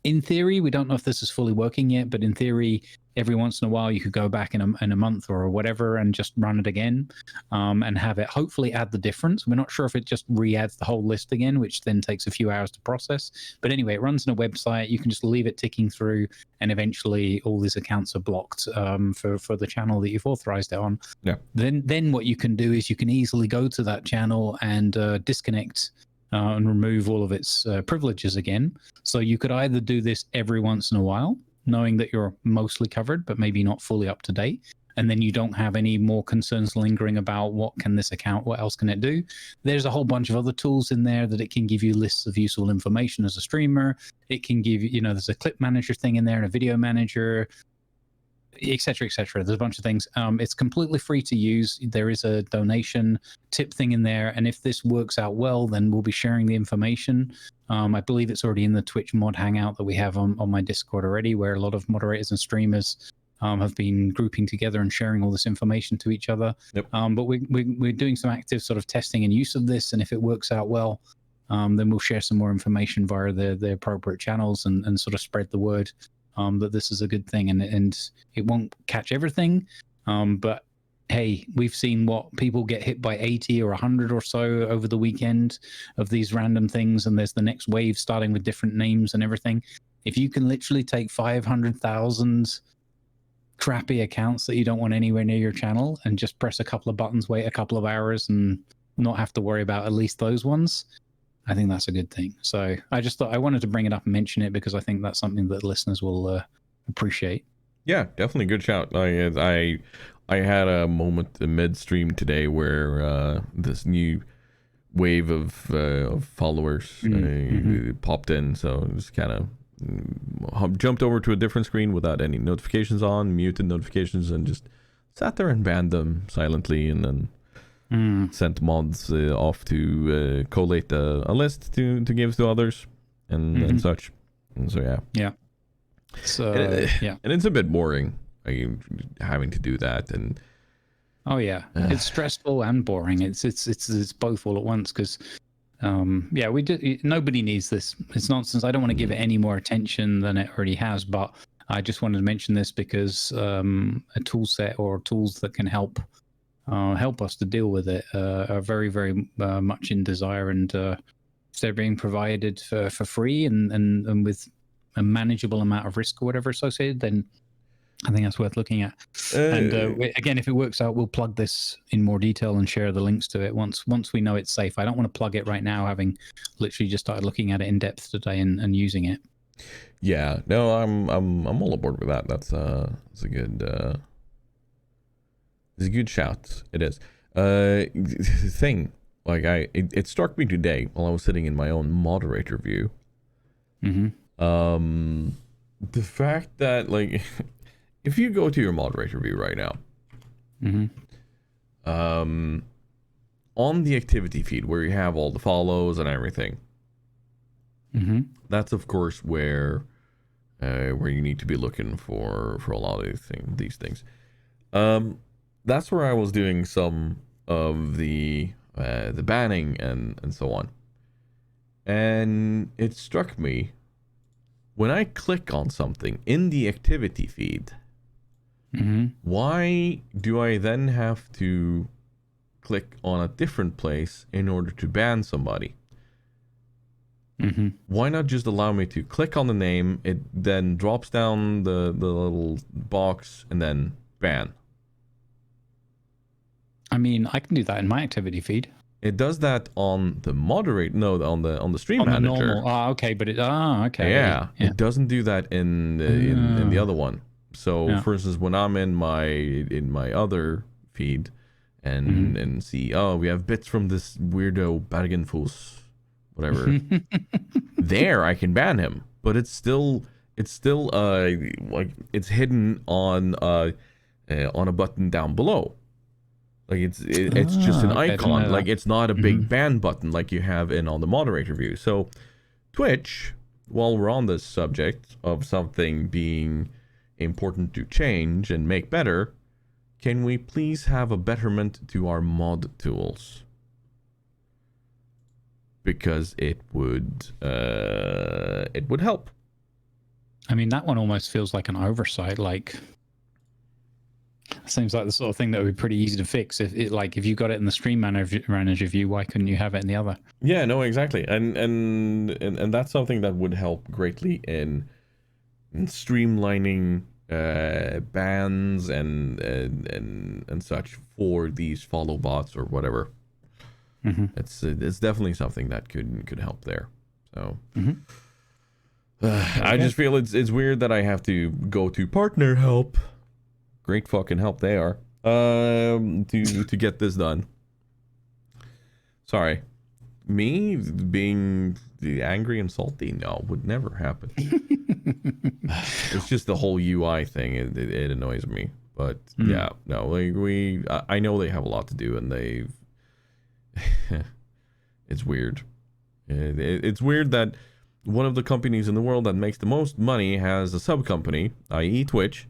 in theory, we don't know if this is fully working yet, but in theory, every once in a while you could go back in a month or whatever and just run it again, and have it hopefully add the difference. We're not sure if it just re-adds the whole list again, which then takes a few hours to process. But anyway, it runs in a website. You can just leave it ticking through, and eventually all these accounts are blocked for the channel that you've authorized it on. Yeah. Then what you can do is you can easily go to that channel and disconnect and remove all of its privileges again. So you could either do this every once in a while, knowing that you're mostly covered, but maybe not fully up to date. And then you don't have any more concerns lingering about what else can it do? There's a whole bunch of other tools in there that it can give you lists of useful information as a streamer. It can give you, there's a clip manager thing in there and a video manager, et cetera, et cetera. There's a bunch of things. It's completely free to use. There is a donation tip thing in there. And if this works out well, then we'll be sharing the information. I believe it's already in the Twitch mod hangout that we have on my Discord already, where a lot of moderators and streamers have been grouping together and sharing all this information to each other. Yep. But we're doing some active sort of testing and use of this. And if it works out well, then we'll share some more information via the appropriate channels and sort of spread the word that this is a good thing. And it won't catch everything. But hey, we've seen what people get hit by 80 or 100 or so over the weekend of these random things. And there's the next wave starting with different names and everything. If you can literally take 500,000 crappy accounts that you don't want anywhere near your channel and just press a couple of buttons, wait a couple of hours and not have to worry about at least those ones, I think that's a good thing. So I just thought I wanted to bring it up and mention it because I think that's something that listeners will appreciate. Yeah, definitely good shout. I had a moment midstream today where this new wave of followers popped in, so it was kind of jumped over to a different screen without any notifications on, muted notifications, and just sat there and banned them silently, and then sent mods off to collate a list to give to others and such. And so yeah. So and it's a bit boring. Having to do that, and it's stressful and boring. It's both all at once because we do. Nobody needs this. It's nonsense. I don't want to give it any more attention than it already has, but I just wanted to mention this because a tool set or tools that can help us to deal with it are very, very much in desire, and if they're being provided for free and with a manageable amount of risk or whatever associated, then I think that's worth looking at. And again, if it works out, we'll plug this in more detail and share the links to it once we know it's safe. I don't want to plug it right now, having literally just started looking at it in depth today and using it. Yeah, no, I'm all aboard with that. That's a good it's a good shout. It is. Thing like it struck me today while I was sitting in my own moderator view. The fact that like. If you go to your moderator view right now, on the activity feed where you have all the follows and everything, that's of course where you need to be looking for a lot of these things. That's where I was doing some of the banning and so on, and it struck me when I click on something in the activity feed. Why do I then have to click on a different place in order to ban somebody? Why not just allow me to click on the name, it then drops down the little box, and then ban? I mean, I can do that in my activity feed. It does that on the on the stream On the manager. normal. Okay, but okay. Yeah, it doesn't do that in the other one. So, for instance, when I'm in my other feed and see, oh, we have bits from this weirdo Bergenfuss, whatever. There, I can ban him, but it's still like it's hidden on a button down below. Like it's just an icon. Like it's not a big ban button like you have in on the moderator view. So Twitch, while we're on this subject of something being important to change and make better, can we please have a betterment to our mod tools? Because it would help. I mean, that one almost feels like an oversight. Like, seems like the sort of thing that would be pretty easy to fix. If you got it in the stream manager view, why couldn't you have it in the other? Yeah, no, exactly, and that's something that would help greatly in streamlining bans and such for these follow bots or whatever. It's definitely something that could help there. So I just feel it's weird that I have to go to partner help. Great fucking help they are to get this done. Sorry, me being angry and salty, no, would never happen. It's just the whole UI thing. It annoys me. But yeah, no, I know they have a lot to do, and they've it's weird. It's weird that one of the companies in the world that makes the most money has a sub company, i.e. Twitch,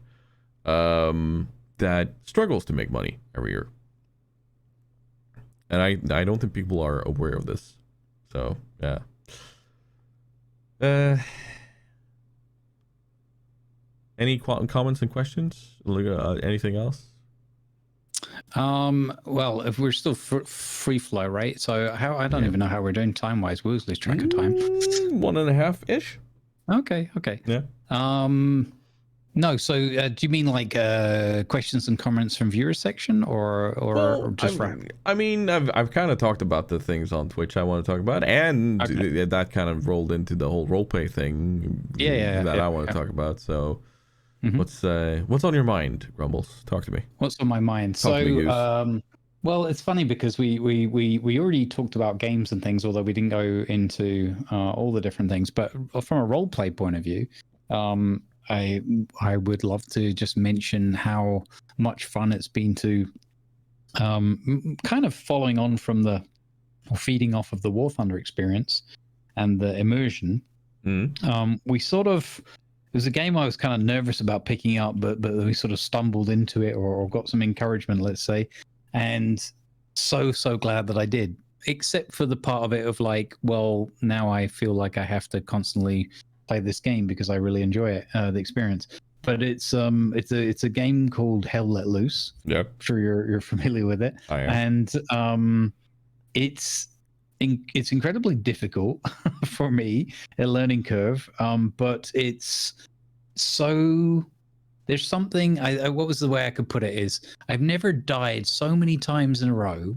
that struggles to make money every year. And I don't think people are aware of this. So, yeah. Any comments and questions? Anything else? Well, if we're still free flow, right? So I don't even know how we're doing time wise. We always lose track of time. 1.5 ish. Okay. Yeah. No. So do you mean like questions and comments from viewer section or just wrap? I mean, I've kind of talked about the things on Twitch I want to talk about, and that kind of rolled into the whole roleplay thing. That I want to talk about. So. What's on your mind, Grumbles? Talk to me. What's on my mind? Well, it's funny because we already talked about games and things, although we didn't go into all the different things. But from a role play point of view, I would love to just mention how much fun it's been to kind of following on from feeding off of the War Thunder experience and the immersion. We sort of. It was a game I was kind of nervous about picking up, but we sort of stumbled into it or got some encouragement, let's say. And so glad that I did, except for the part of it of like, well, now I feel like I have to constantly play this game because I really enjoy it, the experience. But it's a game called Hell Let Loose. Yeah. I'm sure you're familiar with it. I am. And it's incredibly difficult for me, a learning curve, but it's so there's something what was the way I could put it is I've never died so many times in a row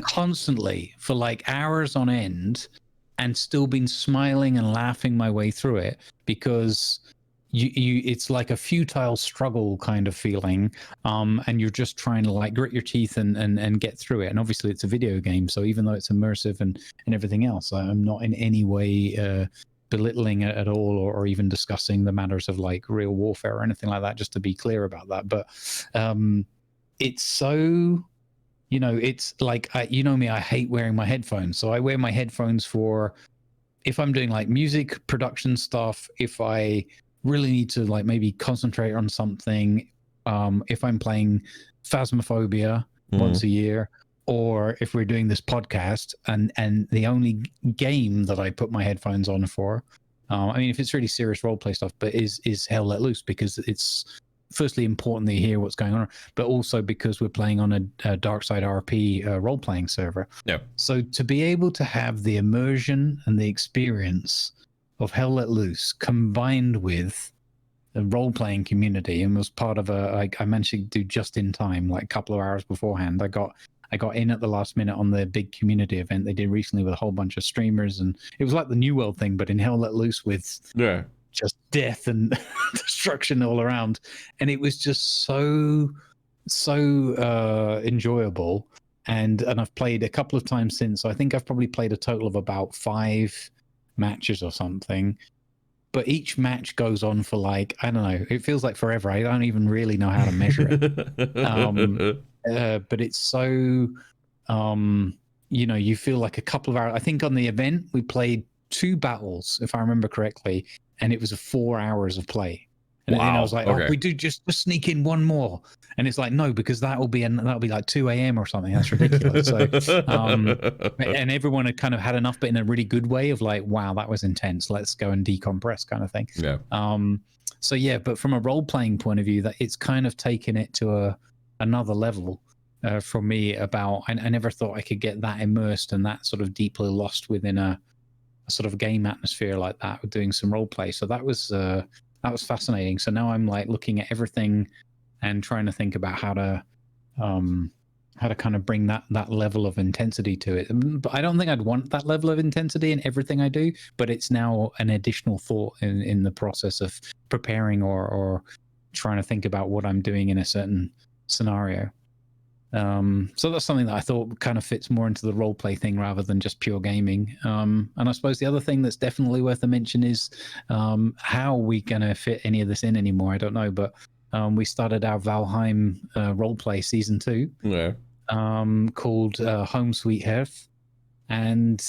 constantly for like hours on end and still been smiling and laughing my way through it, because you it's like a futile struggle kind of feeling, and you're just trying to like grit your teeth and get through it. And obviously it's a video game, so even though it's immersive and everything else, I'm not in any way belittling it at all, or even discussing the matters of like real warfare or anything like that, just to be clear about that. But it's so, it's like, you know me, I hate wearing my headphones, so I wear my headphones for if I'm doing like music production stuff, if I really need to like maybe concentrate on something, if I'm playing Phasmophobia once a year, or if we're doing this podcast, and the only game that I put my headphones on for, I mean, if it's really serious roleplay stuff, but is Hell Let Loose, because it's firstly important that you hear what's going on, but also because we're playing on a Dark Side RP role-playing server. Yeah. So to be able to have the immersion and the experience of Hell Let Loose combined with the role-playing community, and was part of I managed to do just in time, like a couple of hours beforehand, I got I got in at the last minute on the big community event they did recently with a whole bunch of streamers, and it was like the New World thing, but in Hell Let Loose with just death and destruction all around, and it was just so enjoyable. And I've played a couple of times since. So I think I've probably played a total of about 5 matches or something. But each match goes on for like, I don't know, it feels like forever. I don't even really know how to measure it. But it's so, you feel like a couple of hours. I think on the event, we played 2 battles, if I remember correctly, and it was 4 hours of play. And then I was like, we do just sneak in one more. And it's like, no, because that'll be like 2 a.m. or something. That's ridiculous. So, and everyone had kind of had enough, but in a really good way of like, wow, that was intense. Let's go and decompress kind of thing. Yeah. So yeah, but from a role-playing point of view, that it's kind of taken it to another level for me. I never thought I could get that immersed and that sort of deeply lost within a sort of game atmosphere like that with doing some role play. So that was fascinating. So now I'm like looking at everything and trying to think about how to kind of bring that level of intensity to it. But I don't think I'd want that level of intensity in everything I do, but it's now an additional thought in the process of preparing or trying to think about what I'm doing in a certain scenario. So that's something that I thought kind of fits more into the role play thing rather than just pure gaming. And I suppose the other thing that's definitely worth a mention is how are we going to fit any of this in anymore? I don't know, but we started our Valheim role play season 2, called Home Sweet Hearth, and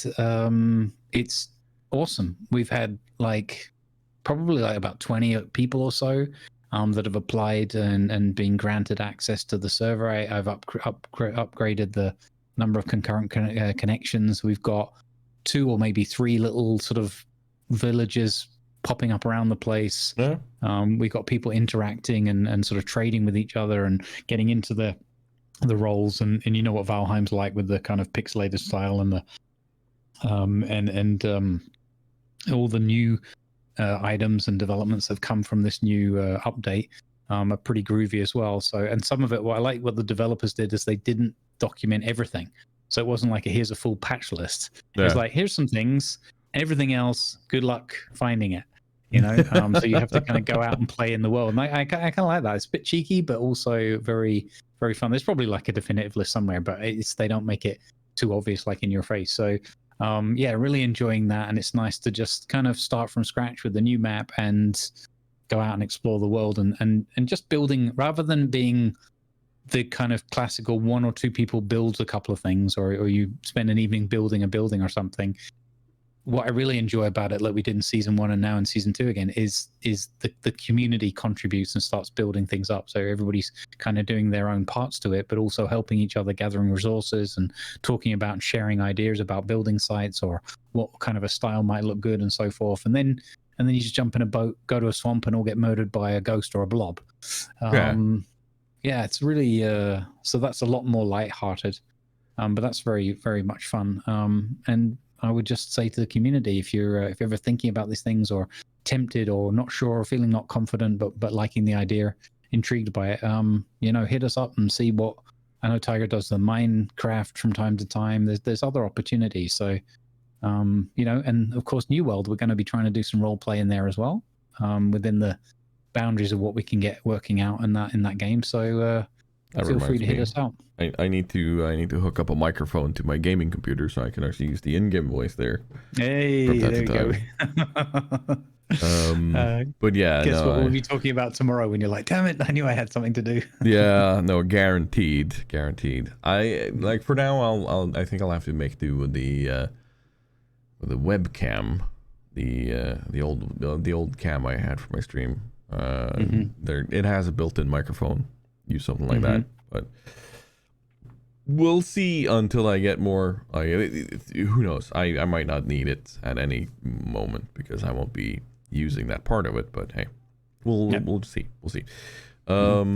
it's awesome. We've had probably about 20 people or so that have applied and been granted access to the server. I've upgraded the number of concurrent connections. We've got 2 or maybe 3 little sort of villages popping up around the place. Yeah. We've got people interacting and sort of trading with each other and getting into the roles. And you know what Valheim's like with the kind of pixelated style and the all the new items and developments that have come from this new update are pretty groovy as well. So, and some of it, what I like what the developers did is they didn't document everything. So it wasn't like here's a full patch list. It was like, here's some things, everything else, good luck finding it. So you have to kind of go out and play in the world. And I kind of like that. It's a bit cheeky, but also very, very fun. There's probably like a definitive list somewhere, but they don't make it too obvious, like in your face. So yeah, really enjoying that. And it's nice to just kind of start from scratch with the new map and go out and explore the world and just building, rather than being the kind of classical 1 or 2 people builds a couple of things, or you spend an evening building a building or something. What I really enjoy about it, like we did in season 1 and now in season 2 again, is the community contributes and starts building things up. So everybody's kind of doing their own parts to it, but also helping each other, gathering resources and talking about and sharing ideas about building sites or what kind of a style might look good and so forth. And then you just jump in a boat, go to a swamp, and all get murdered by a ghost or a blob. Yeah, it's really so that's a lot more lighthearted, but that's very, very much fun. And I would just say to the community, if you're ever thinking about these things or tempted or not sure or feeling not confident but liking the idea, intrigued by it, hit us up and see what. I know Tiger does the Minecraft from time to time. There's other opportunities. So and of course New World, we're going to be trying to do some role play in there as well, within the boundaries of what we can get working out in that game. So feel free to hit us out. I need to hook up a microphone to my gaming computer so I can actually use the in-game voice there. Hey, there you go. But yeah, guess what we'll be talking about tomorrow when you're like, damn it, I knew I had something to do. Yeah, no, guaranteed. I like for now. I think I'll have to make do with the webcam, the old cam I had for my stream. There, it has a built-in microphone. Use something like that, but we'll see until I get more. Who knows? I might not need it at any moment because I won't be using that part of it. But hey, we'll see. We'll see. Yeah,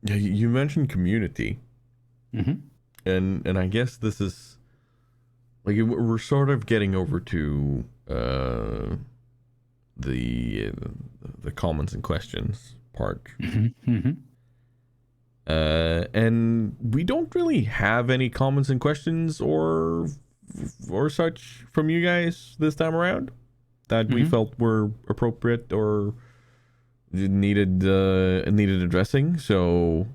you mentioned community, and I guess this is like we're sort of getting over to the comments and questions part. And we don't really have any comments and questions or such from you guys this time around that we felt were appropriate or needed addressing. So,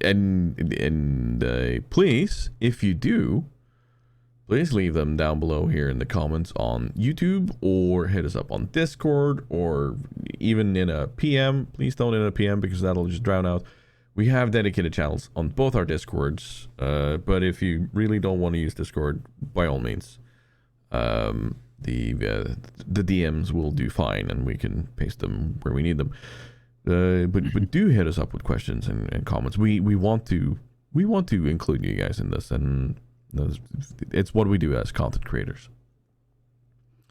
and please, if you do, please leave them down below here in the comments on YouTube, or hit us up on Discord, or even in a PM. Please don't in a PM, because that'll just drown out. We have dedicated channels on both our Discords, but if you really don't want to use Discord, by all means, the DMs will do fine, and we can paste them where we need them. But do hit us up with questions and comments. We want to include you guys in this, and it's what we do as content creators.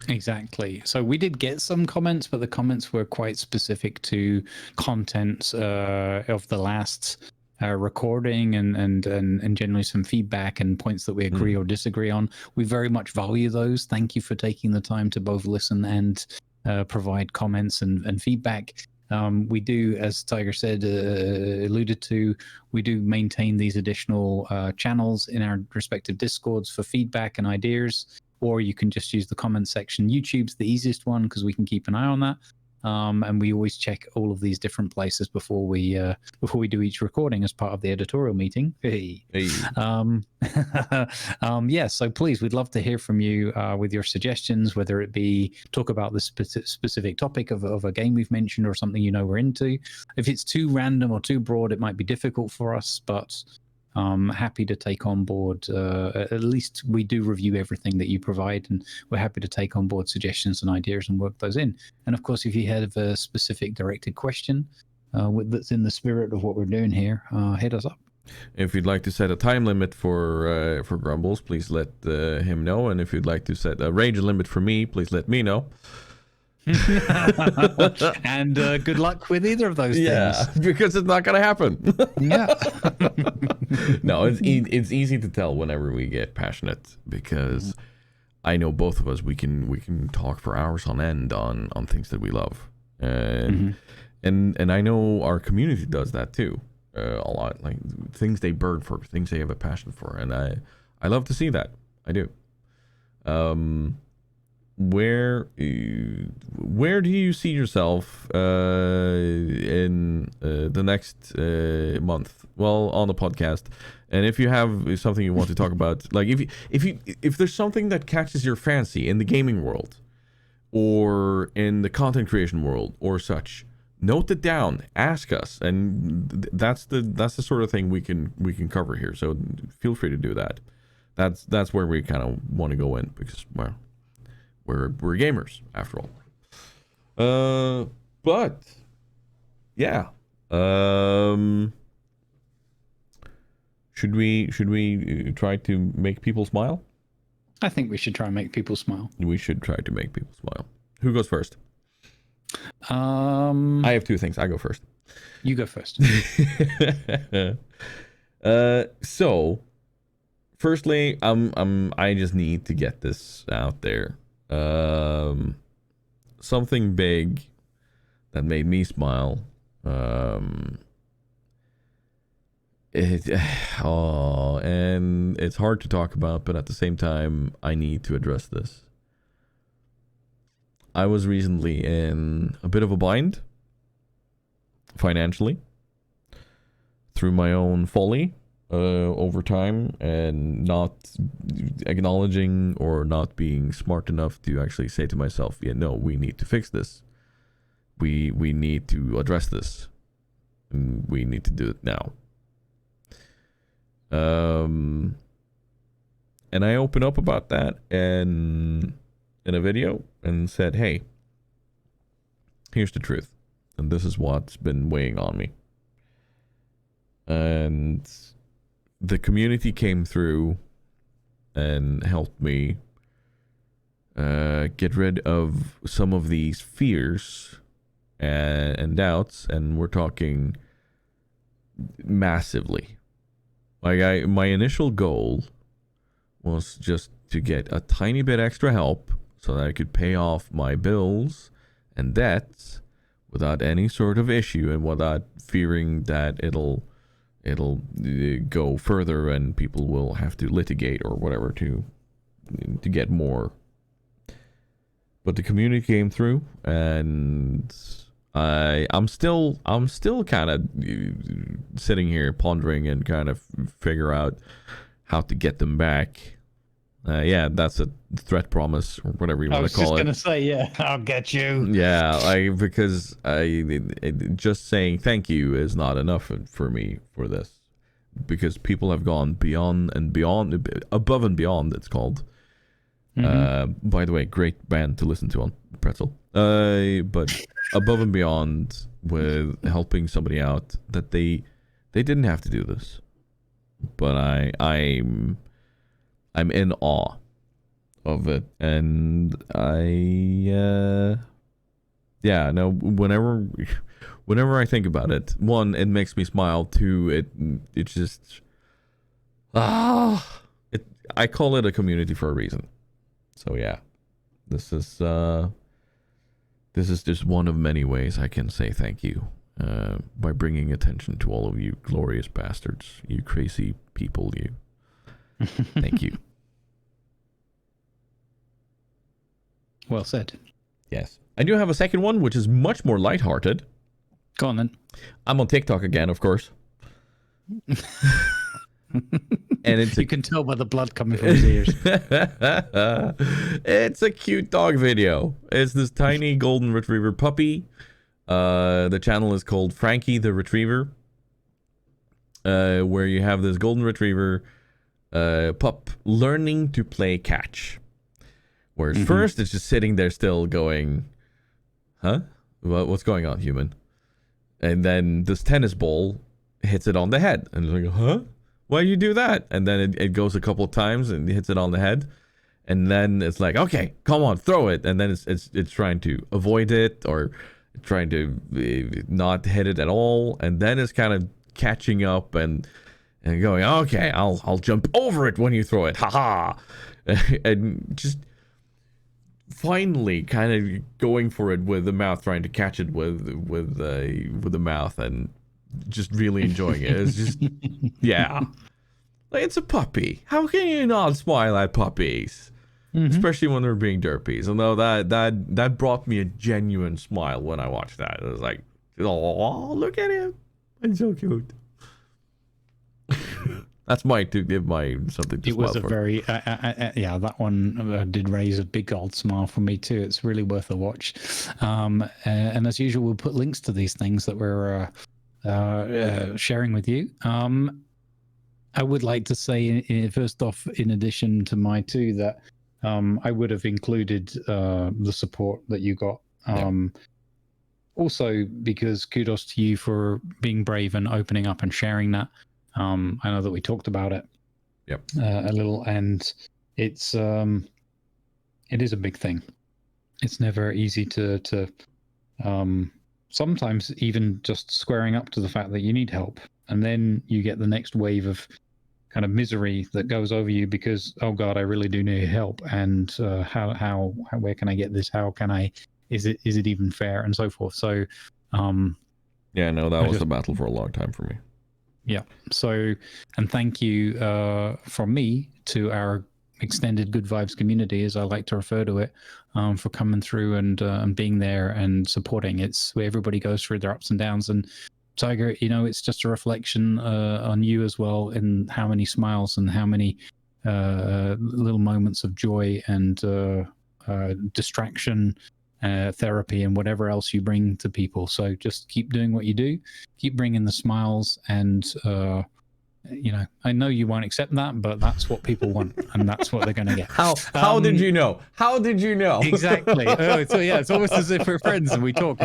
Exactly. So we did get some comments, but the comments were quite specific to content of the last recording, and generally some feedback and points that we agree or disagree on. We very much value those. Thank you for taking the time to both listen and provide comments and feedback. We do, as Tiger said, alluded to, we do maintain these additional channels in our respective Discords for feedback and ideas, or you can just use the comment section. YouTube's the easiest one because we can keep an eye on that. And we always check all of these different places before we do each recording as part of the editorial meeting. Hey. Yeah, so please, we'd love to hear from you with your suggestions, whether it be talk about the specific topic of a game we've mentioned or something we're into. If it's too random or too broad, it might be difficult for us, but happy to take on board. At least we do review everything that you provide, and we're happy to take on board suggestions and ideas and work those in. And of course, if you have a specific directed question that's in the spirit of what we're doing here, hit us up. If you'd like to set a time limit for Grumbles, please let him know. And if you'd like to set a rage limit for me, please let me know. And good luck with either of those things. Because it's not going to happen. Yeah. No, it's easy to tell whenever we get passionate, because I know both of us, we can talk for hours on end on things that we love, and I know our community does that too, a lot, like things they burn for, things they have a passion for, and I love to see that. I do. Where do you see yourself in the next month? Well, on the podcast, and if you have something you want to talk about, like if there's something that catches your fancy in the gaming world, or in the content creation world, or such, note it down, ask us, and that's the sort of thing we can cover here. So feel free to do that. That's where we kind of want to go in, because we're gamers after all. But yeah, should we try to make people smile? I think we should try and make people smile. We should try to make people smile. Who goes first? I have two things. I go first. You go first. So firstly, I just need to get this out there. Something big that made me smile. And it's hard to talk about, but at the same time, I need to address this. I was recently in a bit of a bind financially through my own folly over time, and not acknowledging or not being smart enough to actually say to myself, yeah, no, we need to fix this. We need to address this. And we need to do it now. And I opened up about that in a video and said, hey, here's the truth, and this is what's been weighing on me. And the community came through and helped me get rid of some of these fears and doubts, and we're talking massively. Like, my initial goal was just to get a tiny bit extra help so that I could pay off my bills and debts without any sort of issue, and without fearing that it'll it'll go further, and people will have to litigate or whatever to get more. But the community came through, and I'm still kind of sitting here pondering and kind of figure out how to get them back. Yeah, that's a threat promise or whatever you want to call it. I was just gonna say, yeah, I'll get you. Yeah, because just saying thank you is not enough for me for this, because people have gone beyond and beyond, above and beyond. It's called. By the way, great band to listen to on Pretzel. But above and beyond with helping somebody out that they didn't have to do this. But I'm in awe of it, and whenever I think about it, one, it makes me smile. Two, it just I call it a community for a reason. So yeah, this is just one of many ways I can say thank you, by bringing attention to all of you glorious bastards, you crazy people, you. Thank you. Well said. Yes. I do have a second one, which is much more lighthearted. Go on then. I'm on TikTok again, of course. And You can tell by the blood coming from his ears. It's a cute dog video. It's this tiny golden retriever puppy. The channel is called Frankie the Retriever, where you have this golden retriever pup learning to play catch. Where at first it's just sitting there still going, huh? What's going on, human? And then this tennis ball hits it on the head. And it's like, huh? Why do you do that? And then it goes a couple of times and hits it on the head. And then it's like, okay, come on, throw it. And then it's trying to avoid it or trying to not hit it at all. And then it's kind of catching up and going, okay, I'll jump over it when you throw it. Haha. And just finally kind of going for it with the mouth, trying to catch it with the mouth, and just really enjoying it. It's just, yeah. Like, it's a puppy. How can you not smile at puppies? Especially when they're being derpies. Although that brought me a genuine smile when I watched that. It was like, oh, look at him. He's so cute. That's to give my something to it smile was a for. very yeah, that one did raise a big old smile for me too. It's really worth a watch. And as usual, we'll put links to these things that we're sharing with you. I would like to say, first off, in addition to my two, that I would have included the support that you got. Also, because kudos to you for being brave and opening up and sharing that. I know that we talked about it a little, and it is a big thing. It's never easy to sometimes even just squaring up to the fact that you need help, and then you get the next wave of kind of misery that goes over you because, oh God, I really do need help, and how where can I get this? How can I? Is it even fair, and so forth. So yeah, no, that was a battle for a long time for me. Yeah. So, and thank you from me to our extended Good Vibes community, as I like to refer to it, for coming through and being there and supporting. It's where everybody goes through their ups and downs. And Tiger, it's just a reflection on you as well, in how many smiles and how many little moments of joy and distraction, therapy, and whatever else you bring to people. So just keep doing what you do, keep bringing the smiles, and I know you won't accept that, but that's what people want, and that's what they're going to get. How did you know? How did you know? Exactly. It's almost as if we're friends and we talk.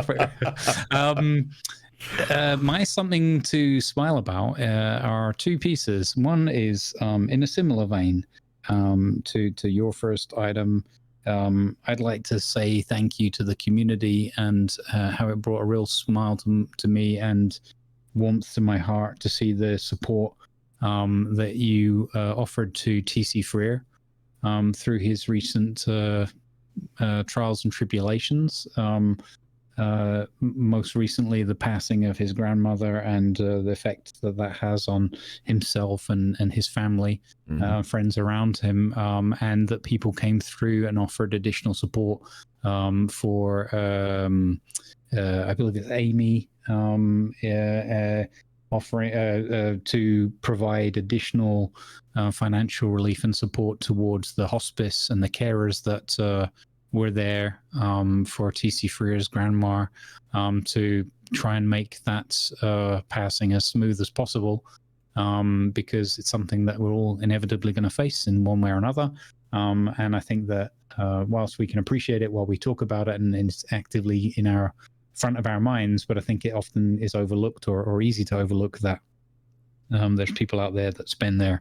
My something to smile about are two pieces. One is in a similar vein to your first item. I'd like to say thank you to the community and how it brought a real smile to me and warmth to my heart to see the support that you offered to TC Freer through his recent trials and tribulations. most recently the passing of his grandmother and the effect that that has on himself and his family, friends around him, and that people came through and offered additional support for, I believe it's Amy, offering to provide additional financial relief and support towards the hospice and the carers that were there for TC Freer's grandma, to try and make that passing as smooth as possible, because it's something that we're all inevitably going to face in one way or another. And I think that whilst we can appreciate it while we talk about it, and it's actively in our front of our minds, but I think it often is overlooked or easy to overlook that there's people out there that spend a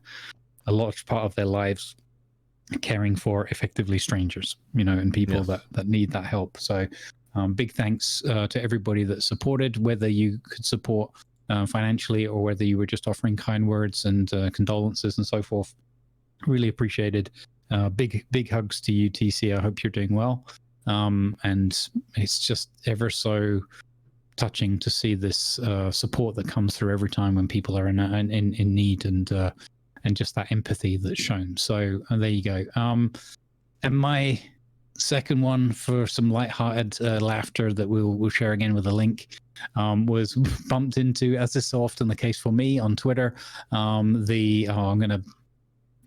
large part of their lives caring for effectively strangers, and people that need that help. So big thanks to everybody that supported, whether you could support financially or whether you were just offering kind words and condolences and so forth. Really appreciated. Big hugs to you, TC. I hope you're doing well. And it's just ever so touching to see this support that comes through every time when people are in need, and just that empathy that's shown. So there you go. And my second one for some lighthearted laughter that we'll share again with a link was bumped into, as is so often the case for me, on Twitter. I'm going to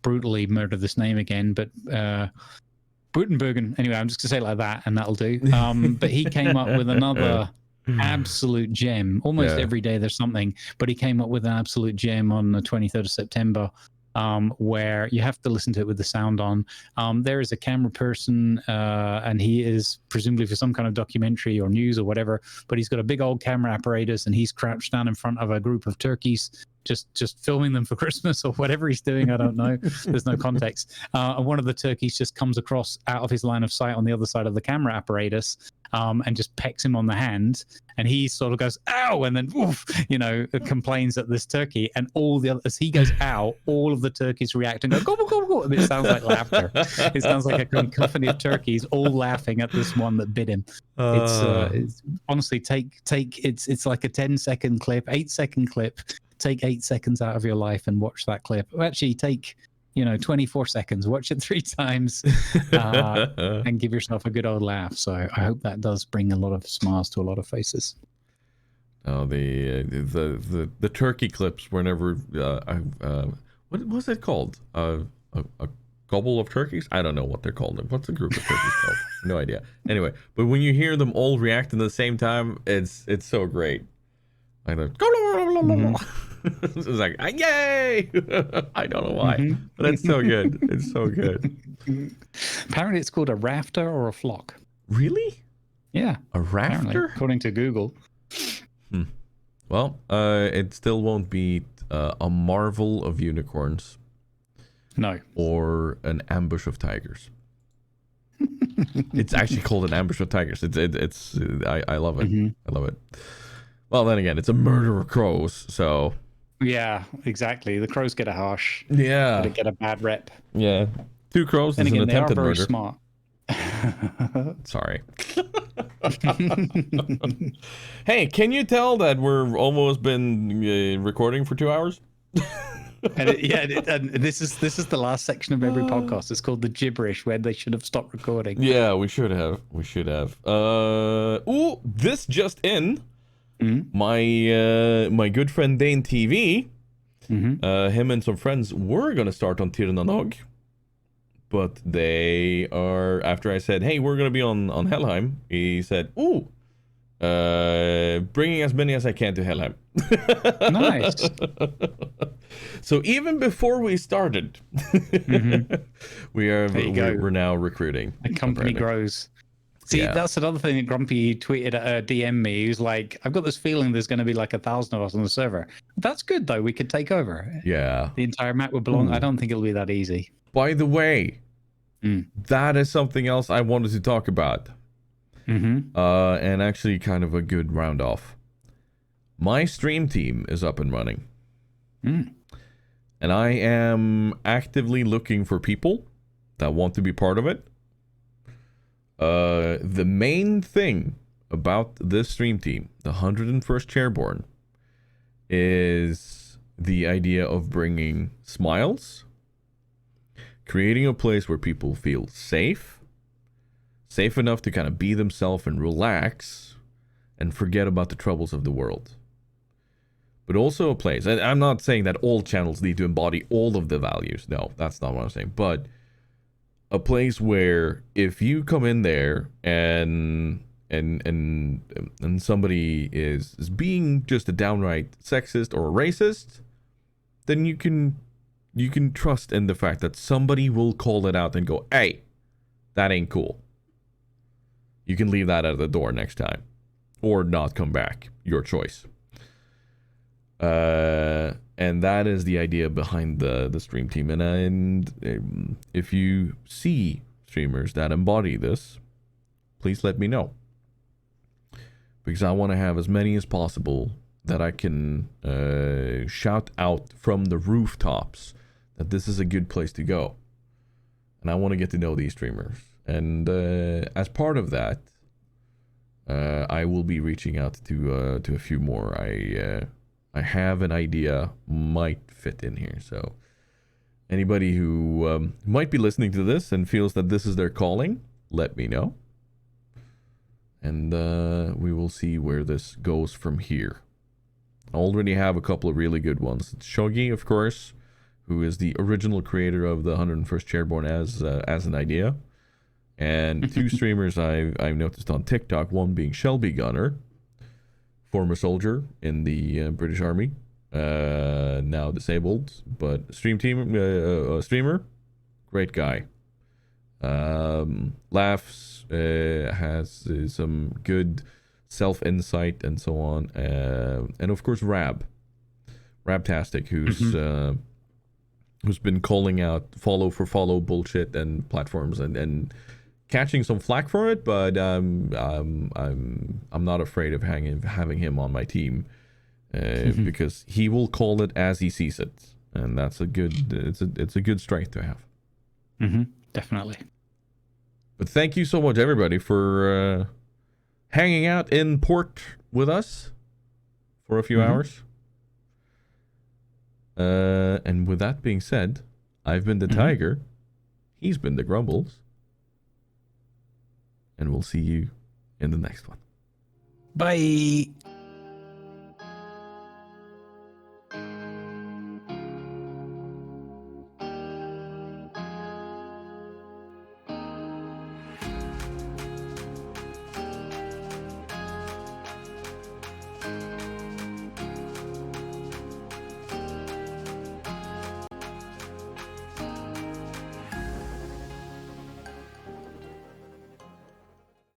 brutally murder this name again, but Brutenbergen. Anyway, I'm just going to say it like that, and that'll do. But he came up with another absolute gem. Almost every day there's something, but he came up with an absolute gem on the 23rd of September, where you have to listen to it with the sound on. There is a camera person, and he is presumably for some kind of documentary or news or whatever, but he's got a big old camera apparatus, and he's crouched down in front of a group of turkeys, just filming them for Christmas or whatever he's doing. I don't know. There's no context. And one of the turkeys just comes across out of his line of sight on the other side of the camera apparatus, and just pecks him on the hand. And he sort of goes, ow, and then, oof, complains at this turkey. And all the others, as he goes, ow, all of the turkeys react and go, gobble, gobble, gobble. And it sounds like laughter. It sounds like a cacophony of turkeys all laughing at this one that bit him. It's honestly, it's like a 10-second clip, 8-second clip. Take 8 seconds out of your life and watch that clip. Actually, take 24 seconds, watch it 3 times, and give yourself a good old laugh. So I hope that does bring a lot of smiles to a lot of faces. Oh, the turkey clips were never what was it called? A gobble of turkeys? I don't know what they're called. What's a group of turkeys called? No idea. Anyway, but when you hear them all react at the same time, it's so great. Like it's like, yay! I don't know why, but it's so good. It's so good. Apparently, it's called a rafter or a flock. Really? Yeah. A rafter? According to Google. Well, it still won't beat a marvel of unicorns. No. Or an ambush of tigers. It's actually called an ambush of tigers. I love it. I love it. Well, then again, it's a murder of crows, so... Yeah, exactly. The crows get a harsh. Yeah. They get a bad rep. Yeah. 2 crows and is again, an attempted murder. They are very smart. Sorry. Hey, can you tell that we're almost been recording for 2 hours? And this is the last section of every podcast. It's called the gibberish, where they should have stopped recording. Yeah, we should have. This just in. My good friend Dane TV, him and some friends were gonna start on Tirnanog, but they are, after I said, hey, we're gonna be on Helheim, he said, bringing as many as I can to Helheim. Nice. So even before we started, we're now recruiting. The company grows. See, that's another thing that Grumpy tweeted at DM me. He was like, I've got this feeling there's going to be like 1,000 of us on the server. That's good, though. We could take over. Yeah. The entire map would belong. I don't think it'll be that easy. By the way, that is something else I wanted to talk about. And actually kind of a good round off. My stream team is up and running. And I am actively looking for people that want to be part of it. The main thing about this stream team, the 101st Chairborne, is the idea of bringing smiles, creating a place where people feel safe enough to kind of be themselves and relax and forget about the troubles of the world. But also a place, and I'm not saying that all channels need to embody all of the values. No, that's not what I'm saying. But a place where if you come in there and somebody is being just a downright sexist or a racist, then you can trust in the fact that somebody will call it out and go, hey, that ain't cool. You can leave that at the door next time. Or not come back. Your choice. And that is the idea behind the stream team. And if you see streamers that embody this, please let me know. Because I want to have as many as possible that I can shout out from the rooftops that this is a good place to go. And I want to get to know these streamers. And as part of that, I will be reaching out to a few more. I have an idea might fit in here. So anybody who might be listening to this and feels that this is their calling, let me know. And we will see where this goes from here. I already have a couple of really good ones. It's Shogi, of course, who is the original creator of the 101st Chairborne as an idea. And two streamers I've noticed on TikTok, one being Shelby Gunner, former soldier in the British Army, now disabled, but streamer, great guy. Laughs, has some good self-insight and so on. And of course Rabtastic, who's been calling out follow for follow bullshit and platforms and catching some flack for it, but I'm not afraid of having him on my team, because he will call it as he sees it, and that's a good strength to have. Definitely. But thank you so much, everybody, for hanging out in port with us for a few hours. And with that being said, I've been the Tiger, he's been the Grumbles. And we'll see you in the next one. Bye.